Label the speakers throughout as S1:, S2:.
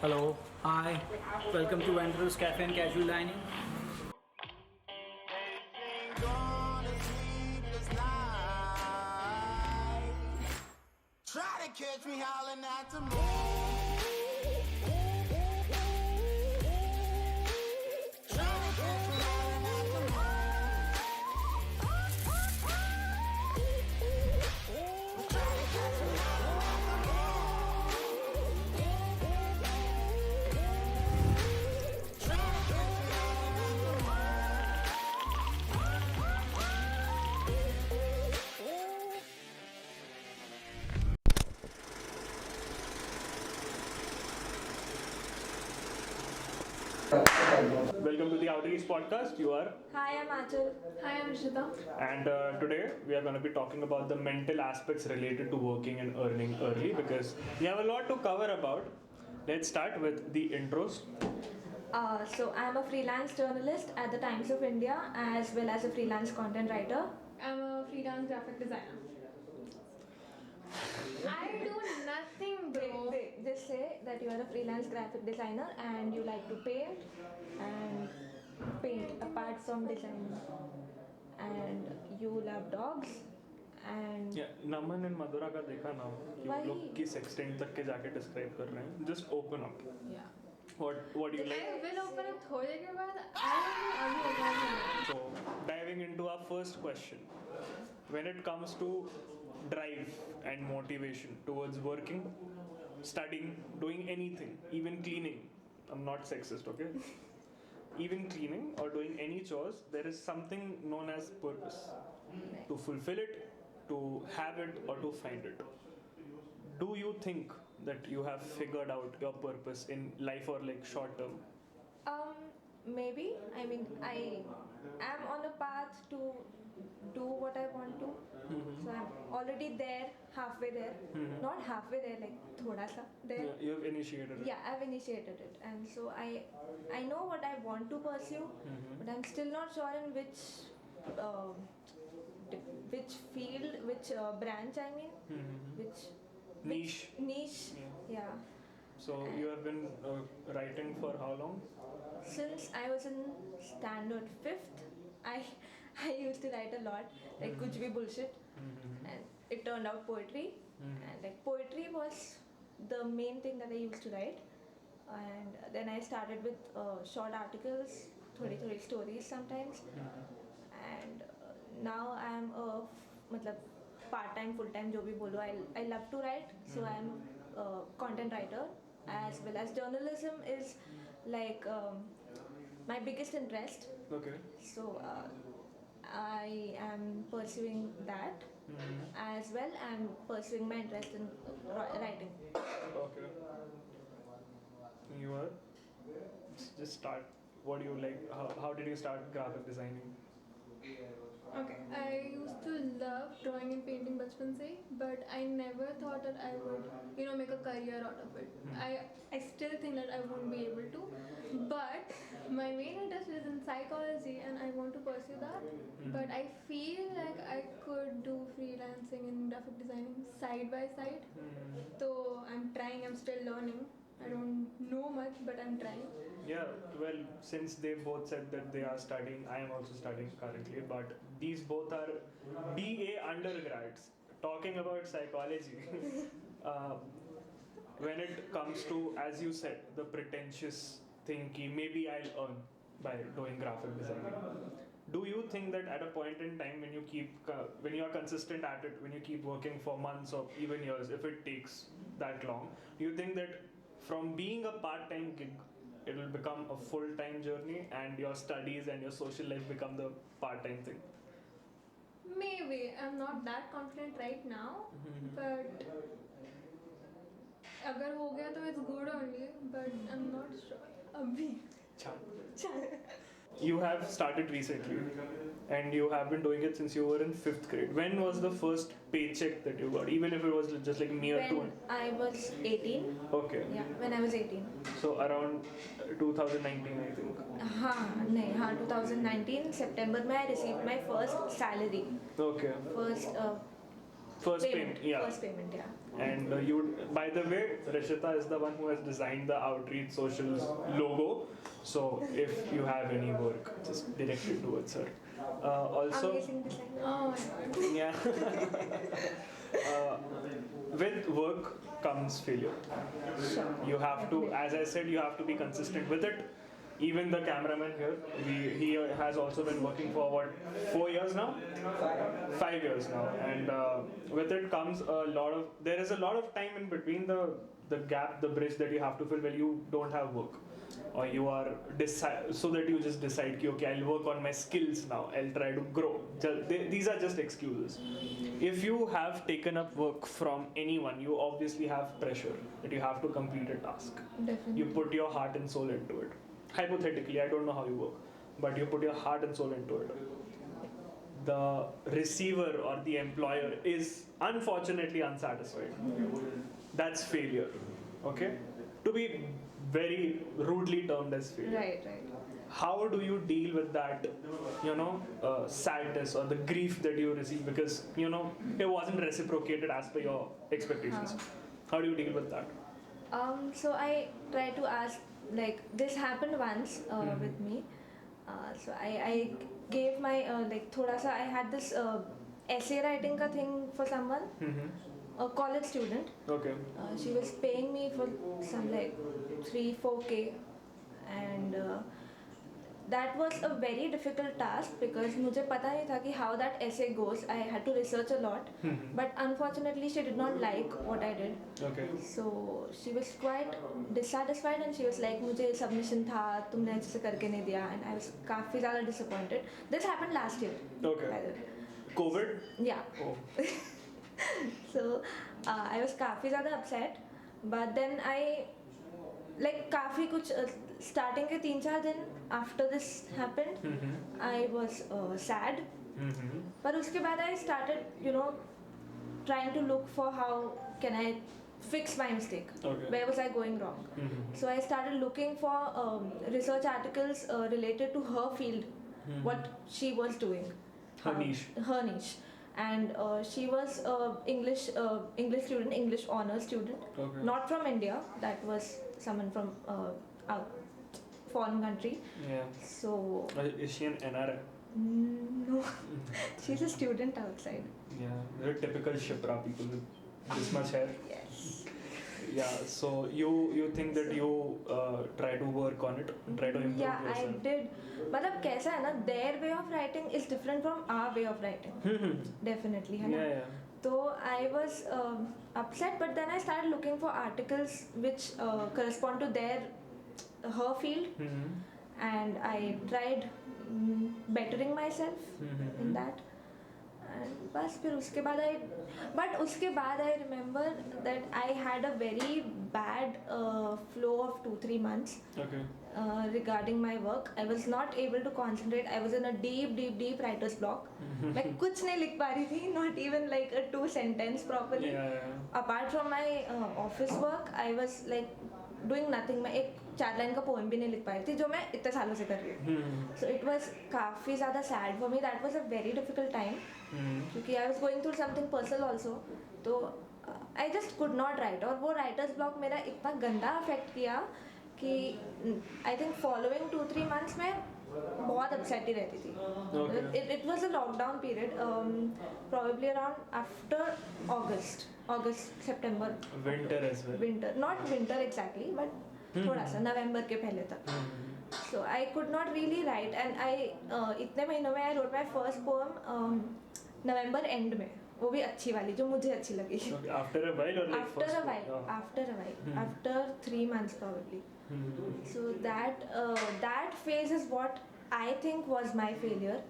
S1: Hello, hi, welcome to Andrew's Cafe and Casual Dining.
S2: Try to catch me howling at the moon. Try to catch me howling at the moon. Try to catch me howling at the moon. Try to catch me howling at the
S3: Welcome to the Outreach Podcast. You are,
S4: Hi, I'm Achal. Hi, I'm Rishita.
S3: and today we are going to be talking about the mental aspects related to working and earning early because we have a lot to cover about. Let's start with the intros.
S4: So I'm a freelance journalist at the Times of India as well as a freelance content writer.
S5: I'm a freelance graphic designer. I do nothing, bro.
S4: Wait, just say that you are a freelance graphic designer and you like to paint apart from design. And you love dogs and
S3: Yeah, Naman and Madhura का देखा ना कि
S4: Why?
S3: वो लोग किस extent तक के जाके describe कर रहे हैं. Just open up.
S4: yeah.
S3: What do you
S5: I
S3: like?
S5: will open up थोड़े के बाद. I don't know.
S3: So diving into our first question, when it comes to drive and motivation towards working, studying, doing anything, even cleaning. I'm not sexist, okay? Even cleaning or doing any chores, there is something known as purpose. To fulfill it, to have it, or to find it. Do you think that you have figured out your purpose in life or like short term?
S4: Maybe. I mean, I am on a path to do what I want to. So I'm already there, halfway there. Not halfway there, like thoda sa there.
S3: Yeah, you have initiated it.
S4: Yeah, I've initiated it, and so I know what I want to pursue, but I'm still not sure in which field, which branch. I mean, which
S3: Niche.
S4: niche. Yeah.
S3: So you have been writing for how long?
S4: Since I was in standard fifth, I I used to write a lot, like kuch bhi bullshit, and it turned out poetry, and like poetry was the main thing that I used to write, and then I started with short articles, thodi stories sometimes, and now I'm a matlab part-time, full-time, jo bhi bolo. I love to write, so I'm a content writer as well as journalism is like my biggest interest.
S3: Okay.
S4: So I am pursuing that as well and pursuing my interest in writing.
S3: Okay. You are? Just start. What do you like? How did you start graphic designing?
S5: Okay. I used to love drawing and painting bachpan se, but I never thought that I would, make a career out of it. I still think that I won't be able to, but my main interest is in psychology and I want to pursue that. But I feel like I could do freelancing and graphic designing side by side. So I'm trying. I'm still learning. I don't know much, but I'm trying.
S3: Yeah, well, since they both said that they are studying, I am also studying currently, but these both are BA undergrads. Talking about psychology, when it comes to, as you said, the pretentious thing, ki maybe I'll earn by doing graphic designing. Do you think that at a point in time when you are consistent at it, when you keep working for months or even years, if it takes that long, do you think that from being a part-time gig, it will become a full-time journey and your studies and your social life become the part-time thing?
S5: Maybe. I'm not that confident right now, but अगर हो गया तो it's good only, but I'm not sure. अभी.
S3: You have started recently and you have been doing it since you were in 5th grade. When was the first paycheck that you got, even if it was just like near to
S4: When I was 18.
S3: Okay.
S4: Yeah, when I was 18.
S3: So around 2019, I think.
S4: हाँ 2019 September में I received my first salary.
S3: Okay.
S4: First
S3: First payment, yeah.
S4: First payment, yeah.
S3: And by the way, Rishita is the one who has designed the Outreach Socials logo. So if you have any work, just direct it towards her. Also,
S4: Amazing design.
S5: Oh my god.
S3: yeah. With work comes failure.
S4: Sure.
S3: You have to, as I said, you have to be consistent with it. Even the cameraman here, he has also been working for what, 4 years now? 5 years now. And with it comes there is a lot of time in between the gap, the bridge that you have to fill when you don't have work. Or you are so that you just decide, okay, I'll work on my skills now, I'll try to grow. These are just excuses. If you have taken up work from anyone, you obviously have pressure that you have to complete a task.
S4: Definitely.
S3: You put your heart and soul into it. Hypothetically, I don't know how you work, but you put your heart and soul into it. The receiver or the employer is unfortunately unsatisfied. That's failure. Okay? To be very rudely termed as failure.
S4: Right.
S3: How do you deal with that, sadness or the grief that you receive because, it wasn't reciprocated as per your expectations? How do you deal with that?
S4: So I try to ask, like, this happened once with me. So I gave my thoda sa, I had this essay writing ka thing for someone, a college student.
S3: Okay.
S4: She was paying me for some like 3-4K, and that was a very difficult task because मुझे पता नहीं था कि how that essay goes. I had to research a lot, but unfortunately she did not like what I did.
S3: Okay.
S4: So she was quite dissatisfied and she was like मुझे submission था तुमने अच्छे से करके नहीं दिया, and I was काफी ज़्यादा disappointed. This happened last year.
S3: Okay.
S4: By the way.
S3: COVID?
S4: Yeah.
S3: Oh.
S4: So I was काफी ज़्यादा upset, but then I like काफी कुछ starting के 3-4 दिन after this happened, I was sad. पर उसके बाद I started, trying to look for how can I fix my mistake.
S3: Okay.
S4: Where was I going wrong? So I started looking for research articles related to her field, what she was doing.
S3: Her niche.
S4: Her niche. And she was English student, English honors student,
S3: Okay.
S4: not from India. That was someone from a foreign country.
S3: Yeah.
S4: So
S3: Is she an NRI?
S4: no, she's a student outside.
S3: Yeah. They're typical Shipra people with this much hair.
S4: Yes.
S3: Yeah. So you think that you try to work on it, try to improve
S4: Yeah, I
S3: yourself.
S4: did. मतलब कैसा है ना, their way of writing is different from our way of writing. Definitely, है ना?
S3: Yeah.
S4: So I was upset, but then I started looking for articles which correspond to her field, and I tried bettering myself in that. And बस फिर उसके बाद I remember that I had a very bad flow of 2-3 months.
S3: Okay.
S4: Regarding my work. I was not able to concentrate. I was in a deep writer's block. मैं कुछ नहीं लिख पा रही थी, not even like a 2 sentence properly.
S3: Yeah.
S4: Apart from my office work, I was like doing nothing. मैं एक 4 line का poem भी नहीं लिख पा रही थी जो मैं इतने सालों से कर रही हूँ. So it was काफ़ी ज़्यादा sad for me. That was a very difficult time क्योंकि I was going through something personal also. तो I just could not write, और वो writer's block मेरा इतना गंदा affect किया कि I think following 2-3 months में बहुत upset ही रहती थी.
S3: Okay.
S4: It was a lockdown period, probably around after August, September.
S3: Winter as well.
S4: Winter, not winter exactly, but थोड़ा सा November के पहले तक. So I could not really write, and I इतने महीनों में I wrote my first poem November end में, वो भी अच्छी वाली जो मुझे अच्छी लगी.
S3: Okay. After a while or like
S4: After
S3: first
S4: a while, after 3 months probably. So that phase is what I think was my failure,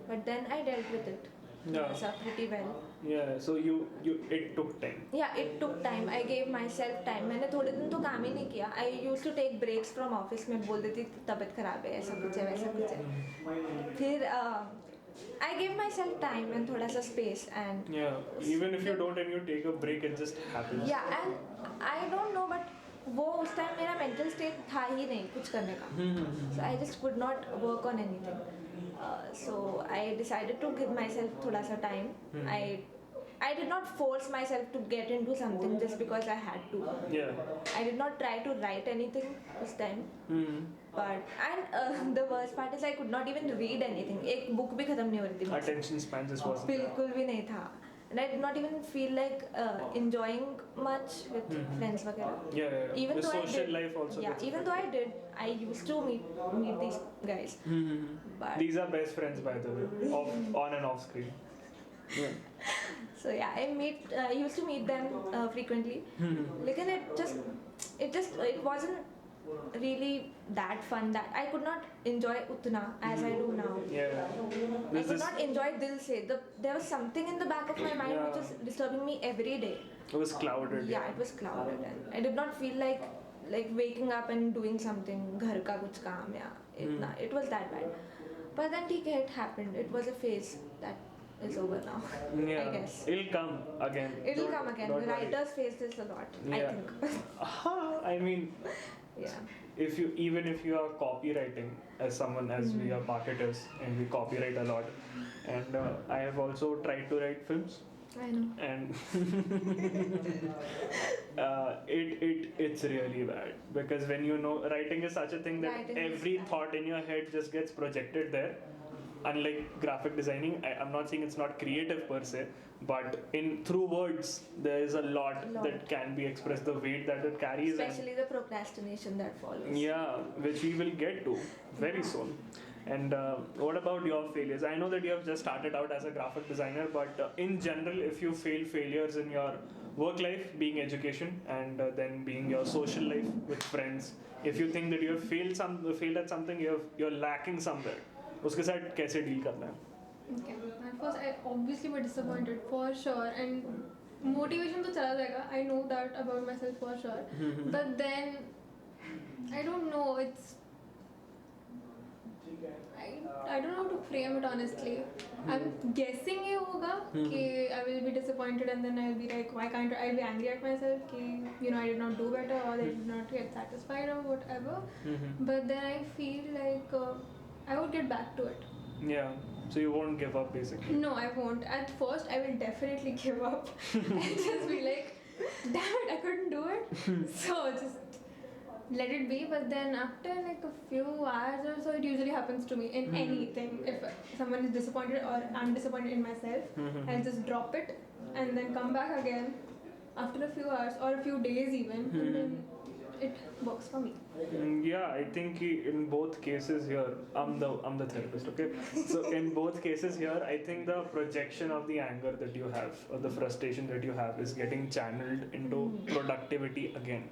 S4: but then I dealt with it pretty well.
S3: Yeah. So it took time.
S4: Yeah, it took time. I gave myself time. मैंने थोड़े दिन तो काम ही नहीं किया. I used to take breaks from office. मैं बोल देती तबीयत खराब है, ऐसा कुछ है, वैसा कुछ है. फिर I gave myself time and थोड़ा सा space, and
S3: Yeah. Even if you don't and you take a break, it just happens.
S4: yeah, and I don't know, but वो उस टाइम मेरा mental state था ही नहीं कुछ करने का. So I just could not work on anything. So I decided to give myself थोड़ा सा time. I I did not force myself to get into something just because I had to.
S3: Yeah.
S4: I did not try to write anything this time.
S3: Hmm.
S4: But the worst part is I could not even read anything. एक book भी खत्म नहीं हो रही थी मुझसे.
S3: Attention span just wasn't there.
S4: बिल्कुल भी नहीं था. And I did not even feel like enjoying much with friends वगैरह.
S3: Yeah.
S4: Even
S3: The
S4: though
S3: social
S4: I did,
S3: life also.
S4: yeah,
S3: gets
S4: even though I did, I used to meet these guys. But
S3: These are best friends, by the way, on and off screen. Yeah.
S4: so yeah, I used to meet them frequently. Lekin it wasn't really that fun that I could not enjoy Utna as I do now.
S3: Yeah.
S4: I
S3: There's
S4: could
S3: this,
S4: not enjoy Dil Se. There was something in the back of my mind
S3: Yeah.
S4: which was disturbing me every day.
S3: it was clouded.
S4: Yeah, it was clouded and I did not feel like waking up and doing something, ghar ka kuch kaam ya itna. It was that bad. But then ठीक है, it happened. It was a phase that is over now.
S3: Yeah.
S4: I guess.
S3: It'll come again.
S4: It'll
S3: Don't-
S4: come again.
S3: don't worry.
S4: Writers face this a lot, I
S3: Yeah.
S4: think.
S3: I mean,
S4: Yeah.
S3: if you are copywriting as someone as we are marketers and we copyright a lot, and I have also tried to write films.
S5: I know.
S3: And it's really bad because when you know writing is such a thing that
S4: Writing is
S3: every
S4: bad.
S3: thought in your head just gets projected there. Unlike graphic designing, I'm not saying it's not creative per se, but through words there is a lot that can be expressed, the weight that it carries,
S4: Especially the procrastination that follows.
S3: yeah, which we will get to very soon. And what about your failures? I know that you have just started out as a graphic designer, but in general, if you failures in your work life, being education, and then being your social life with friends, if you think that you have failed at something, you're lacking somewhere, उसके साथ कैसे deal करना है?
S5: Okay. At first, I obviously were disappointed for sure, and motivation तो चला जाएगा. I know that about myself for sure. But then, I don't know. I don't know how to frame it honestly. I'm guessing ये होगा कि I will be disappointed and then I'll be like, why can't I'll be angry at myself कि I did not do better or I did not get satisfied or whatever. But then I feel like I would get back to it.
S3: Yeah, so you won't give up basically.
S5: No, I won't. At first, I will definitely give up and just be like, damn it, I couldn't do it. So just let it be. But then after like a few hours or so, it usually happens to me in anything. If someone is disappointed or I'm disappointed in myself, I'll just drop it and then come back again after a few hours or a few days even. And then it works for me.
S3: Yeah, I think in both cases here, I'm the therapist, okay? So in both cases here, I think the projection of the anger that you have or the frustration that you have is getting channeled into productivity again.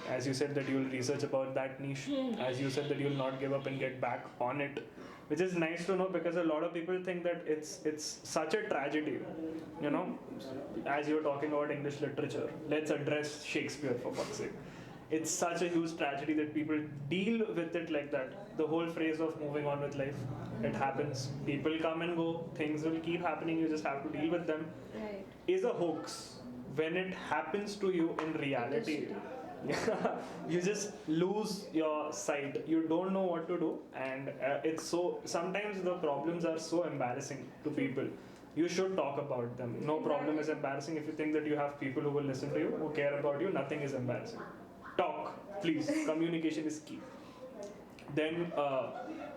S3: As you said that you'll research about that niche, as you said that you'll not give up and get back on it, which is nice to know because a lot of people think that it's such a tragedy, as you're talking about English literature, let's address Shakespeare for fuck's sake. It's such a huge tragedy that people deal with it like that. The whole phrase of moving on with life, it happens. People come and go, things will keep happening, you just have to deal with them.
S4: Right.
S3: Is a hoax. When it happens to you in reality, you just lose your sight. You don't know what to do, and sometimes the problems are so embarrassing to people. You should talk about them. No problem is embarrassing. If you think that you have people who will listen to you, who care about you, nothing is embarrassing. Talk, please. Communication is key. Then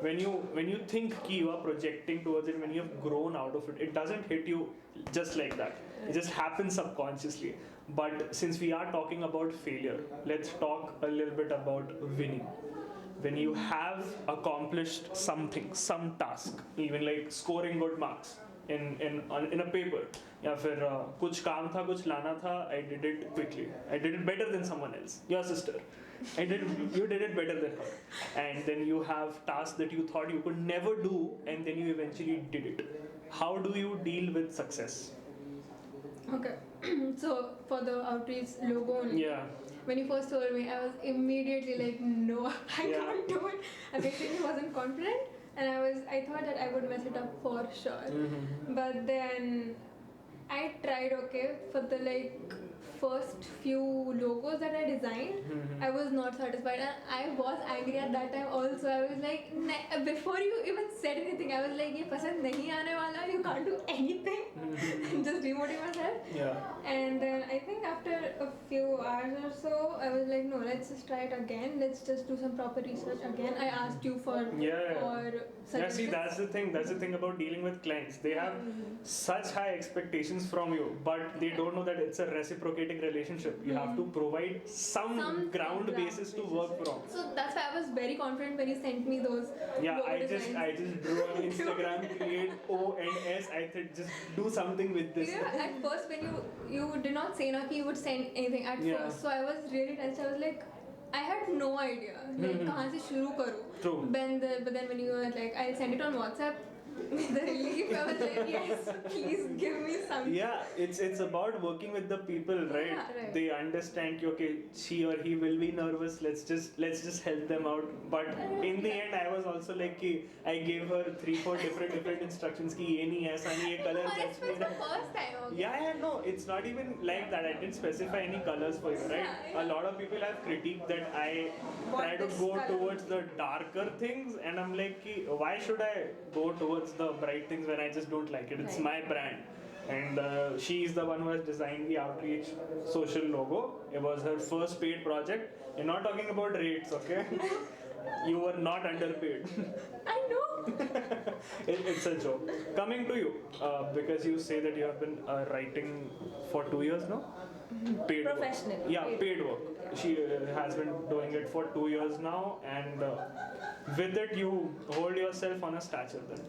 S3: when you think you are projecting towards it, when you have grown out of it, it doesn't hit you just like that. It just happens subconsciously. But since we are talking about failure, let's talk a little bit about winning. When you have accomplished something, some task, even like scoring good marks in a paper, या फिर कुछ काम था, कुछ लाना था, I did it quickly. I did it better than someone else. Your sister. You did it better than her. And then you have tasks that you thought you could never do, and then you eventually did it. How do you deal with success?
S5: Okay. So for the outreach logo only.
S3: Yeah.
S5: When you first told me, I was immediately like, no, I
S3: Yeah.
S5: can't do it. I basically wasn't confident, and I thought that I would mess it up for sure. But then I tried, okay, for the like first few logos that I designed, I was not satisfied, and I was angry at that time also. I was like, before you even said anything, I was like, ये पसंद नहीं आने वाला, you can't do anything. Just demoting myself.
S3: Yeah.
S5: And then I think after a few hours or so, I was like, no, let's just try it again. Let's just do some proper research again. I asked you for
S3: Yeah,
S5: suggestions.
S3: see, that's the thing. That's the thing about dealing with clients. They have such high expectations from you, but they don't know that it's a reciprocating relationship. You have to provide some ground basis to work from.
S5: So that's why I was very confident when you sent me those.
S3: Yeah,
S5: logo
S3: I just
S5: designs.
S3: drew on Instagram, create O and S. I said just do something with this.
S5: You know, at first when you did not say na ki you would send anything at
S3: Yeah.
S5: first, so I was really tense. I was like, I had no idea like कहाँ से शुरू करूँ.
S3: True.
S5: But then when you were like, I'll send it on WhatsApp. The relief, I was like, yes, please give me something.
S3: Yeah, it's about working with the people, right?
S5: Yeah, right.
S3: They understand कि, okay, she or he will be nervous. Let's just help them out. But in the end, I was also like कि I gave her 3-4 different instructions कि ये नहीं ऐसा नहीं ये color
S5: No,
S3: that's
S5: it's the
S3: made.
S5: first time. Okay.
S3: Yeah, no, it's not even like that. I didn't specify any colors for you, right?
S5: Yeah.
S3: A lot of people have critiqued that I try to
S4: this
S3: go
S4: color?
S3: towards the darker things, and I'm like, कि, why should I go towards the bright things when I just don't like it? It's
S4: Right.
S3: my brand. And she is the one who has designed the Outreach social logo. It was her first paid project. You're not talking about rates, okay? You were not underpaid.
S5: I know.
S3: It's a joke. Coming to you, because you say that you have been writing for 2 years now? Paid work.
S4: Professionally,
S3: Yeah, paid work. She has been doing it for 2 years now, and with it you hold yourself on a stature then.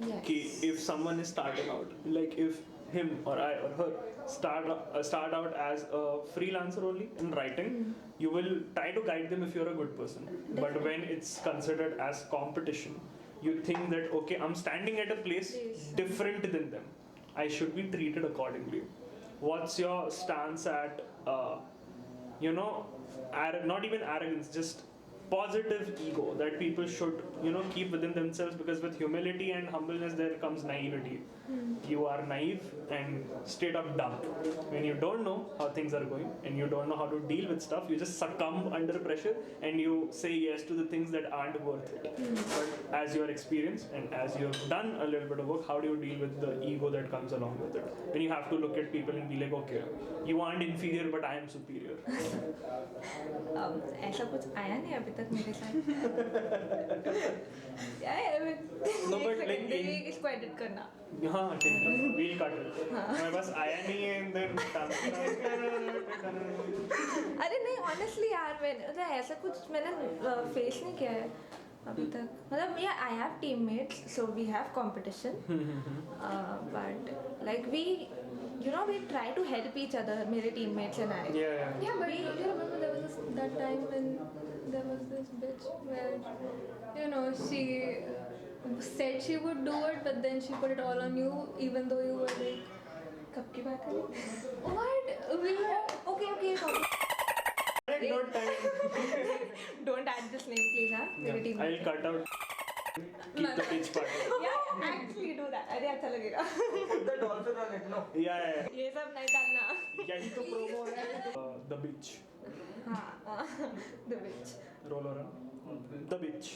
S4: Yes.
S3: Ki if someone is starting out, like if him or I or her start out as a freelancer only in writing, you will try to guide them if you're a good person. But when it's considered as competition, you think that okay, I'm standing at a place different than them, I should be treated accordingly. What's your stance at not even arrogance, just positive ego that people should keep within themselves, because with humility and humbleness there comes naivety. You are naive and straight up dumb when you don't know how things are going and you don't know how to deal with stuff. You just succumb under pressure and you say yes to the things that aren't worth it. But as your experience and as you have done a little bit of work, how do you deal with the ego that comes along with it, when you have to look at people and be like, okay, you aren't inferior but I am superior?
S4: ऐसा कुछ आया नहीं अभी तक मेरे साथ.
S3: No, but like in-
S4: इसको edit करना.
S3: हाँ ठीक है, व्हील कट मेरे पास आया नहीं है and then
S4: अरे नहीं ऑनेस्टली यार मैंने ऐसा कुछ मैंने फेस नहीं किया है अभी तक. मतलब yeah, I have teammates, so we have competition, but like we try to help each other, मेरे teammates and I.
S3: yeah.
S5: Yeah, but don't you remember there was that time when there was this bitch where she said she would do it, but then she put it all on you, even though you were like,
S4: कब की बात है?
S5: what? We were
S4: Okay.
S3: No time.
S4: Don't add this name, please, huh? मेरे team.
S3: I'll cut out. Keep the pitch part.
S4: Yeah, actually do that. अरे अच्छा लगेगा.
S1: The dolphin on it, no?
S3: Yeah.
S4: ये सब नहीं डालना.
S3: यही तो promo है. The beach.
S4: हाँ, the witch.
S3: Roll around. The beach.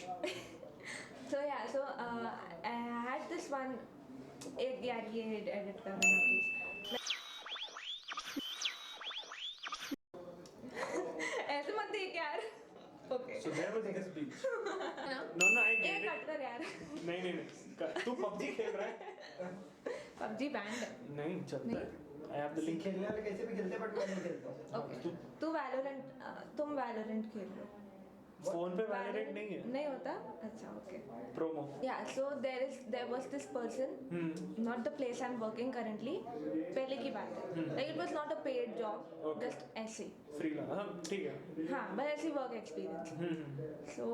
S4: So I had this one. एक यार ये edit कर देना please. ऐसे मत देख यार. Okay.
S3: So there was this beach.
S5: no.
S3: No, I
S4: ये
S3: get it.
S4: कट कर यार.
S3: नहीं. तू PUBG खेल रहा है?
S4: PUBG banned है.
S3: नहीं चलता है. I have the link.
S1: खेलने वाले कैसे भी खेलते हैं बट मैं नहीं खेलता हूँ.
S4: Okay. तुम Valorant खेल रहे हो.
S3: फोन पे Valorant नहीं है.
S4: नहीं होता. अच्छा okay.
S3: Promo.
S4: Yeah, so there was this person, not the place I'm working currently. पहले की बात है. Like it was not a paid job,
S3: Okay.
S4: just ऐसे.
S3: Free ला. हाँ ठीक है.
S4: हाँ, but ऐसी work experience. So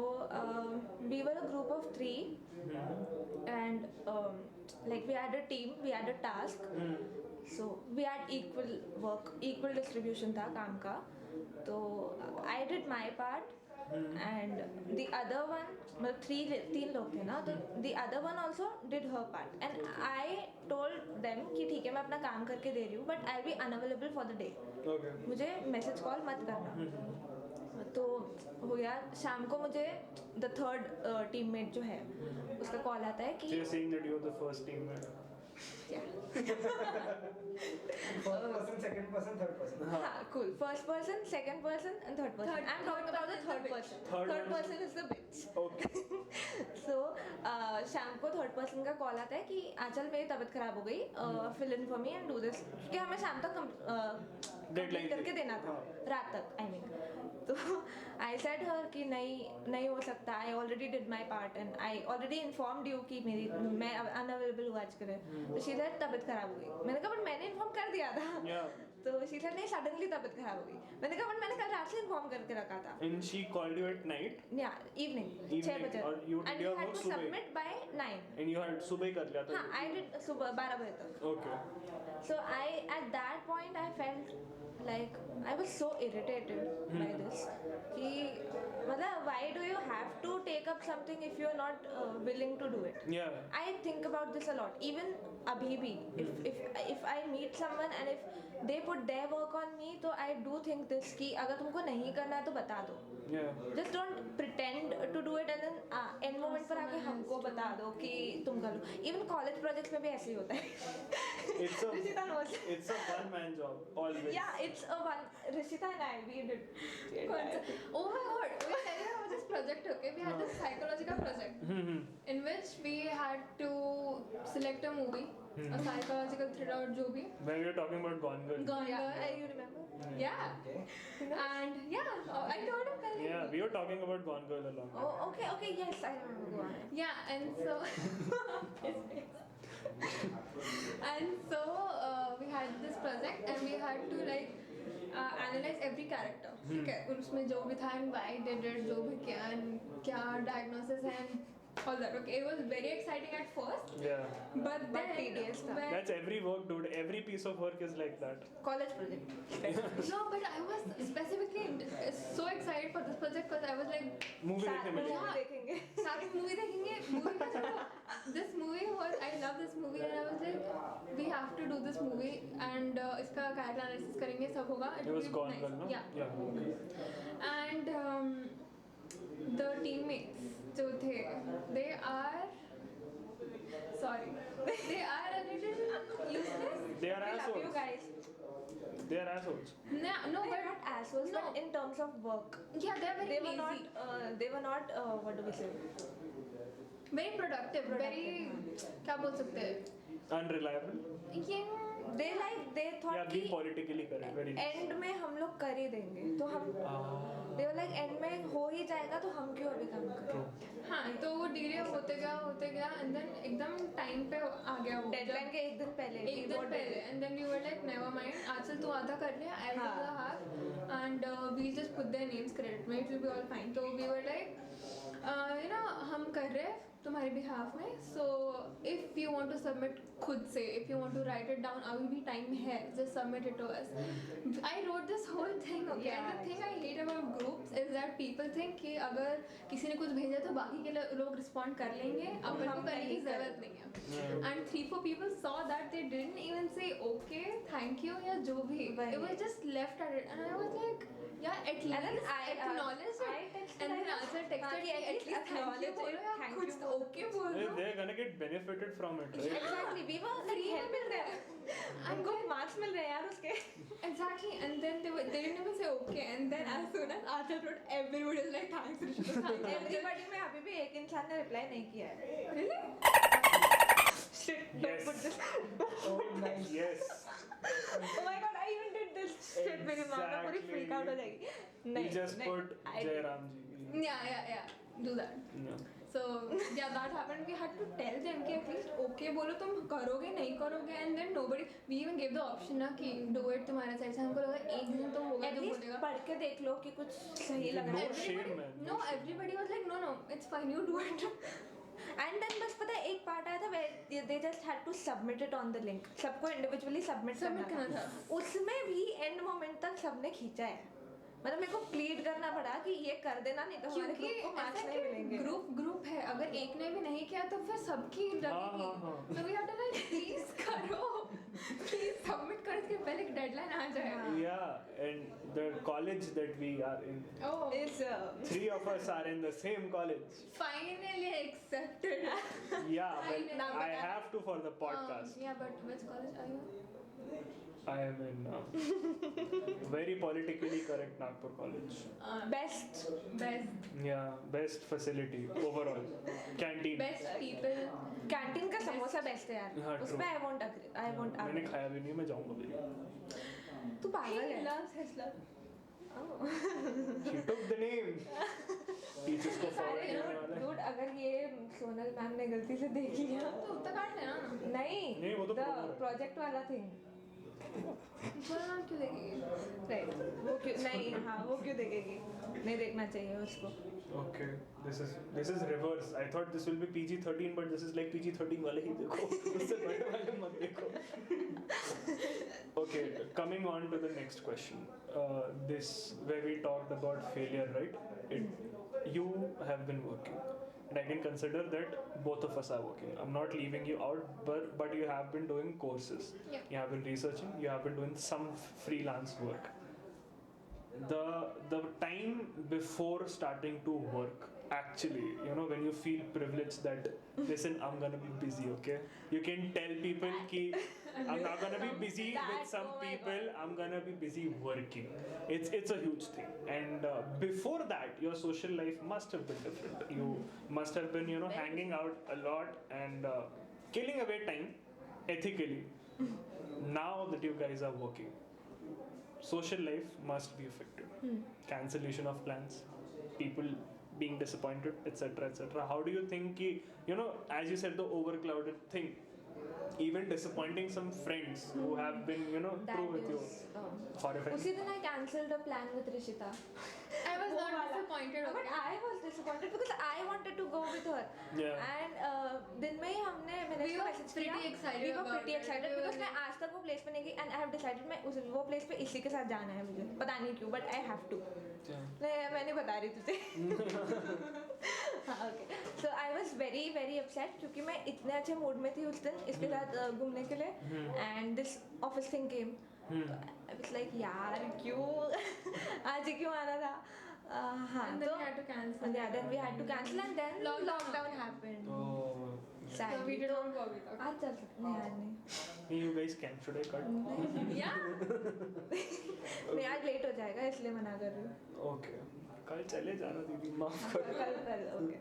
S4: we were a group of 3, and like we had a team, we had a task. So we had equal work, equal distribution था काम का. तो I did my part. and the other one, मतलब तीन लोग थे ना, तो the other one also did her part, and I told them कि ठीक है मैं अपना काम करके दे रही हूँ, but I'll be unavailable for the day.
S3: Okay.
S4: मुझे मैसेज कॉल मत करना. तो हो गया, शाम को मुझे the third teammate जो है उसका कॉल आता है
S3: So
S4: कि
S3: you're saying that you're the first teammate.
S6: First person, second person, third person.
S4: हाँ, cool. First person, second person, and third person.
S5: Third-
S4: I'm talking
S5: third
S4: about the
S5: person
S4: third
S5: is the
S4: person.
S3: Third
S4: Third
S3: person
S4: person is the bitch.
S3: Okay.
S4: So शाम को third person का call आता है कि आंचल मेरी तबीयत खराब हो गई, fill in for me and do this, क्योंकि हमें शाम तक
S3: Deadline
S4: complete करके
S3: थी.
S4: देना था, रात तक I mean. तो I said her कि नहीं हो सकता, I already did my part and I already informed you कि मैं unavailable हूँ आज के लिए. तो she said तबीयत खराब हो गई. मैंने कहा but मैंने inform कर दिया था.
S3: Yeah.
S4: तो she said नहीं suddenly तबीयत खराब हो गई. मैंने कहा but मैंने कल रात से inform करके रखा था.
S3: And she called you at night.
S4: Yeah, evening 6
S3: Evening,
S4: बजे.
S3: और you did
S4: And
S3: your
S4: we had
S3: work
S4: to
S3: सुबह.
S4: submit by 9.
S3: And you had सुबह कर लिया था.
S4: हाँ, I did सुबह 12 बजे तक.
S3: Okay.
S4: So at that point I felt like I was so irritated by this कि मतलब why do you have to take up something if you are not willing to do it.
S3: Yeah.
S4: I think about this a lot. Even अभी भी if I meet someone and if they put their work on me, तो I do think this कि अगर तुमको नहीं करना है तो बता दो.
S3: Yeah.
S4: Just don't pretend to do it and then end moment पर आके हमको बता दो कि तुम कर लो. Even college projects में भी ऐसे ही होता है. Rishita knows.
S3: It's a one-man job always.
S4: Yeah, it's a one. Rishita and I, we did.
S5: Oh my god, we tell you about this project, okay? We had this psychological project in which we had to select a movie, a psychological thriller or jo bhi.
S3: When we were talking about Gone Girl.
S5: Gone
S4: Yeah,
S5: Girl.
S4: you remember?
S5: Yeah. And yeah, I told him that.
S3: Yeah, we were talking about Gone Girl a long time.
S4: Oh, okay, yes, I remember. Go on.
S5: Yeah, and so we had this project and we had to like analyze every character. ठीक है, उसमें जो भी था and why they did जो भी किया and क्या diagnosis and all that. Okay, it was very exciting at first,
S3: Yeah.
S5: but then
S4: tedious था.
S5: when-
S3: That's every work, dude. Every piece of work is like that.
S4: College project.
S5: no, but I was specifically so excited for this project because I was like,
S3: Movie देखने मिलेगा.
S5: movie
S4: देखेंगे.
S5: साथ में movie देखेंगे, movie का चलो. This movie was, I love this movie and I was like, we have to do this movie and इसका character analysis करेंगे, सब होगा.
S3: It was
S5: will be
S3: Gone
S5: nice.
S3: Girl, no?
S5: Yeah.
S3: Yeah.
S5: And the teammates जो थे, they are a little useless.
S3: They are
S4: We love you
S3: assholes.
S4: guys.
S3: They are assholes.
S5: No,
S4: They're
S5: but
S4: not assholes,
S5: No.
S4: but in terms of work,
S5: yeah, they are very
S4: they were
S5: lazy.
S4: not. They were not. What do we say?
S5: very productive, very क्या बोल सकते हैं?
S3: Unreliable.
S5: ये
S4: They
S3: Yeah,
S4: thought
S3: being
S4: कि
S3: politically correct. Very nice.
S4: And में हम लोग कर ही देंगे, तो हम they were like एंड में हो ही जाएगा तो हम क्यों अभी काम करें.
S5: हाँ, तो वो डिले होते गया and then एकदम टाइम पे आ गया वो.
S4: डेडलाइन के एक दिन पहले.
S5: एक दिन पहले and then we were like never mind, आजकल तू आधा कर ले, I will do the half and we just put their names credit में, it will be all fine. तो we were like हम कर रहे हैं तुम्हारे बिहाफ में, so if you want to submit खुद से, if you want to write it down, अभी भी टाइम है, just submit it to us. I wrote this whole thing, okay? And the thing I hate about groups is that people think कि अगर किसी ने कुछ भेजा तो बाकी के लोग respond कर लेंगे, अपन को करने की ज़रूरत नहीं है. And 3-4 people saw that, they didn't even say okay, thank you या जो भी. It was just left at it and I was like, yeah, at least acknowledge it. And then Ansel texted me, at least thank you बोलो या कुछ okay बोल दो.
S3: They're gonna get benefited from it, right?
S4: Exactly, we were like helping them. हमको marks मिल रहे हैं यार उसके.
S5: Exactly, and then they didn't even say okay, and then as soon as Arthur wrote, everybody was like thanks Rishita, thanks.
S4: Everybody में अभी भी एक इंसान ने reply नहीं किया है.
S5: Really?
S4: Shit,
S3: Yes.
S4: don't put this.
S6: Oh, nice.
S3: Yes.
S4: Oh my god, I even did this. Shit, मेरी माँ ना पूरी
S3: Exactly.
S4: freak out हो जाएगी.
S3: We
S4: नहीं,
S3: just
S4: नहीं,
S3: put
S4: I did.
S3: Jairam ji.
S5: Yeah, do that.
S3: No.
S5: So yeah, that happened. We had to tell them कि at least okay बोलो, तुम करोगे नहीं करोगे, and then nobody. We even gave the option ना कि do it तुम्हारे side से. हमको लगा एक दिन तो होगा
S4: At
S5: जो
S4: least
S5: बोलेगा.
S4: पढ़ के देख लो कि कुछ सही लग रहा है.
S3: No shame, man.
S5: No, everybody was like no, it's fine, you do it.
S4: And then बस पता है एक part आया था where they just had to submit it on the link. सबको individually submit
S5: Submit
S4: करना
S5: करना
S4: था. उसमें भी end moment तक सबने खींचा है. मतलब मेरे को प्लीड करना पड़ा कि ये कर देना, नहीं तो हमारे
S5: क्योंकि
S4: ग्रुप को मार्क्स नहीं मिलेंगे।
S5: ग्रुप है, अगर एक ने भी नहीं किया तो फिर सबकी लगेगी, तो we have to like please करो, प्लीज सबमिट कर, इसके पहले एक डेडलाइन आ जाए।
S3: Yeah, and the college that we are in,
S5: Oh,
S4: It's
S3: 3 of us are in the same college.
S5: finally accepted.
S3: Yeah, but
S5: Now
S3: I have to for the podcast.
S5: Yeah, but which college are you?
S3: I am in very politically correct Nagpur College.
S4: best.
S3: Yeah, best facility overall. Canteen.
S5: Best people.
S4: Canteen का samosa best है यार,
S3: हाँ,
S4: उसमें
S3: true.
S4: I won't agree, I won't
S3: मैंने खाया भी नहीं, मैं जाऊंगा भी।
S4: तू पागल
S5: He
S4: है।
S5: loves his love.
S3: She took the name. Teachers को forward
S4: अरे
S3: करने वाला है।
S4: dude, अगर ये सोनल मैम ने गलती से देख लिया
S5: तो उत्तर काट लेना ना।
S4: नहीं,
S3: वो तो
S4: the
S3: promo है।
S4: प्रोजेक्ट वाला थिंग,
S5: थोड़ा नाम क्यों देगी?
S4: राइट, वो क्यों नहीं, हाँ वो क्यों देखेगी, नहीं देखना चाहिए उसको।
S3: Okay, this is reverse. I thought this will be PG-13, but this is like PG-13 वाले ही देखो, उससे बड़े वाले मत देखो। Okay, coming on to the next question. This where we talked about failure, right? You have been working, and I can consider that both of us are working. I'm not leaving you out, but you have been doing courses.
S5: Yeah.
S3: You have been researching. You have been doing some freelance work. The time before starting to work, actually, you know, when you feel privileged that listen, I'm gonna be busy, okay? You can tell people ki I'm not gonna be busy with some
S4: oh my
S3: people, I'm gonna be busy working. It's a huge thing. And before that, your social life must have been different. You must have been, you know, hanging out a lot and killing away time ethically. Now that you guys are working, social life must be affected. Cancellation of plans, people being disappointed, etc., etc. How do you think ki, you know, as you said, the overclouded thing, even disappointing some friends who have been, you know, true with you, horrifying.
S4: उसी दिन I cancelled a plan with Rishita.
S5: I was
S4: वो
S5: not
S4: वाला।
S5: disappointed.
S4: But I was disappointed because I wanted to go with her.
S3: Yeah.
S4: And दिन में ही हमने मैंने
S5: We
S4: उसको
S5: were
S4: message
S5: pretty
S4: किया।
S5: excited
S4: We were
S5: about
S4: pretty
S5: it.
S4: excited
S5: We were
S4: because मैं आज तक वो प्लेस पे नहीं गई and I have decided मैं वो प्लेस पे इसी के साथ जाना है मुझे, पता नहीं क्यों, but I have to. मैं नहीं बता रही तुझे। हाँ okay, so I was very very upset क्योंकि मैं इतने अच्छे मूड में थी उस दिन इसके साथ घूमने के लिए, and this office thing came, I was like यार क्यों आज ही क्यों आना था। हाँ
S5: And then we had to cancel.
S4: and yeah, then we had to cancel and then
S5: Lockdown.
S4: lockdown happened.
S3: Oh.
S5: So we
S4: Sadly,
S5: did
S4: तो
S5: not go with her.
S4: आज चल सकते हैं यार नहीं,
S3: You guys can. Should I cut?
S5: Yeah.
S4: नहीं आज late हो जाएगा इसलिए मना कर रही हूँ।
S3: Okay. कल चले जाना दीदी, माफ करो।
S4: कल ओके,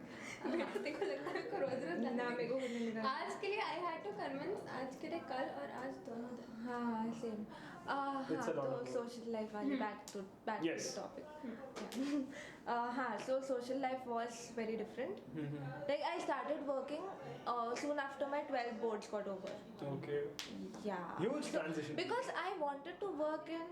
S5: मेरे को देखो लगता है मेरे को रोज रोज
S4: ना मेरे को कुछ नहीं निकाल।
S5: आज के लिए आई हैड टू कन्विंस, आज के लिए कल और आज दोनों दिन।
S4: हाँ सेम। हाँ
S3: It's a lot
S4: तो
S3: of work.
S4: सोशल लाइफ वाली back to
S3: Yes.
S4: The topic. हाँ so social life was very different, like I started working soon after my 12th boards got over.
S3: Okay.
S4: Yeah,
S3: Huge transition.
S4: because I wanted to work in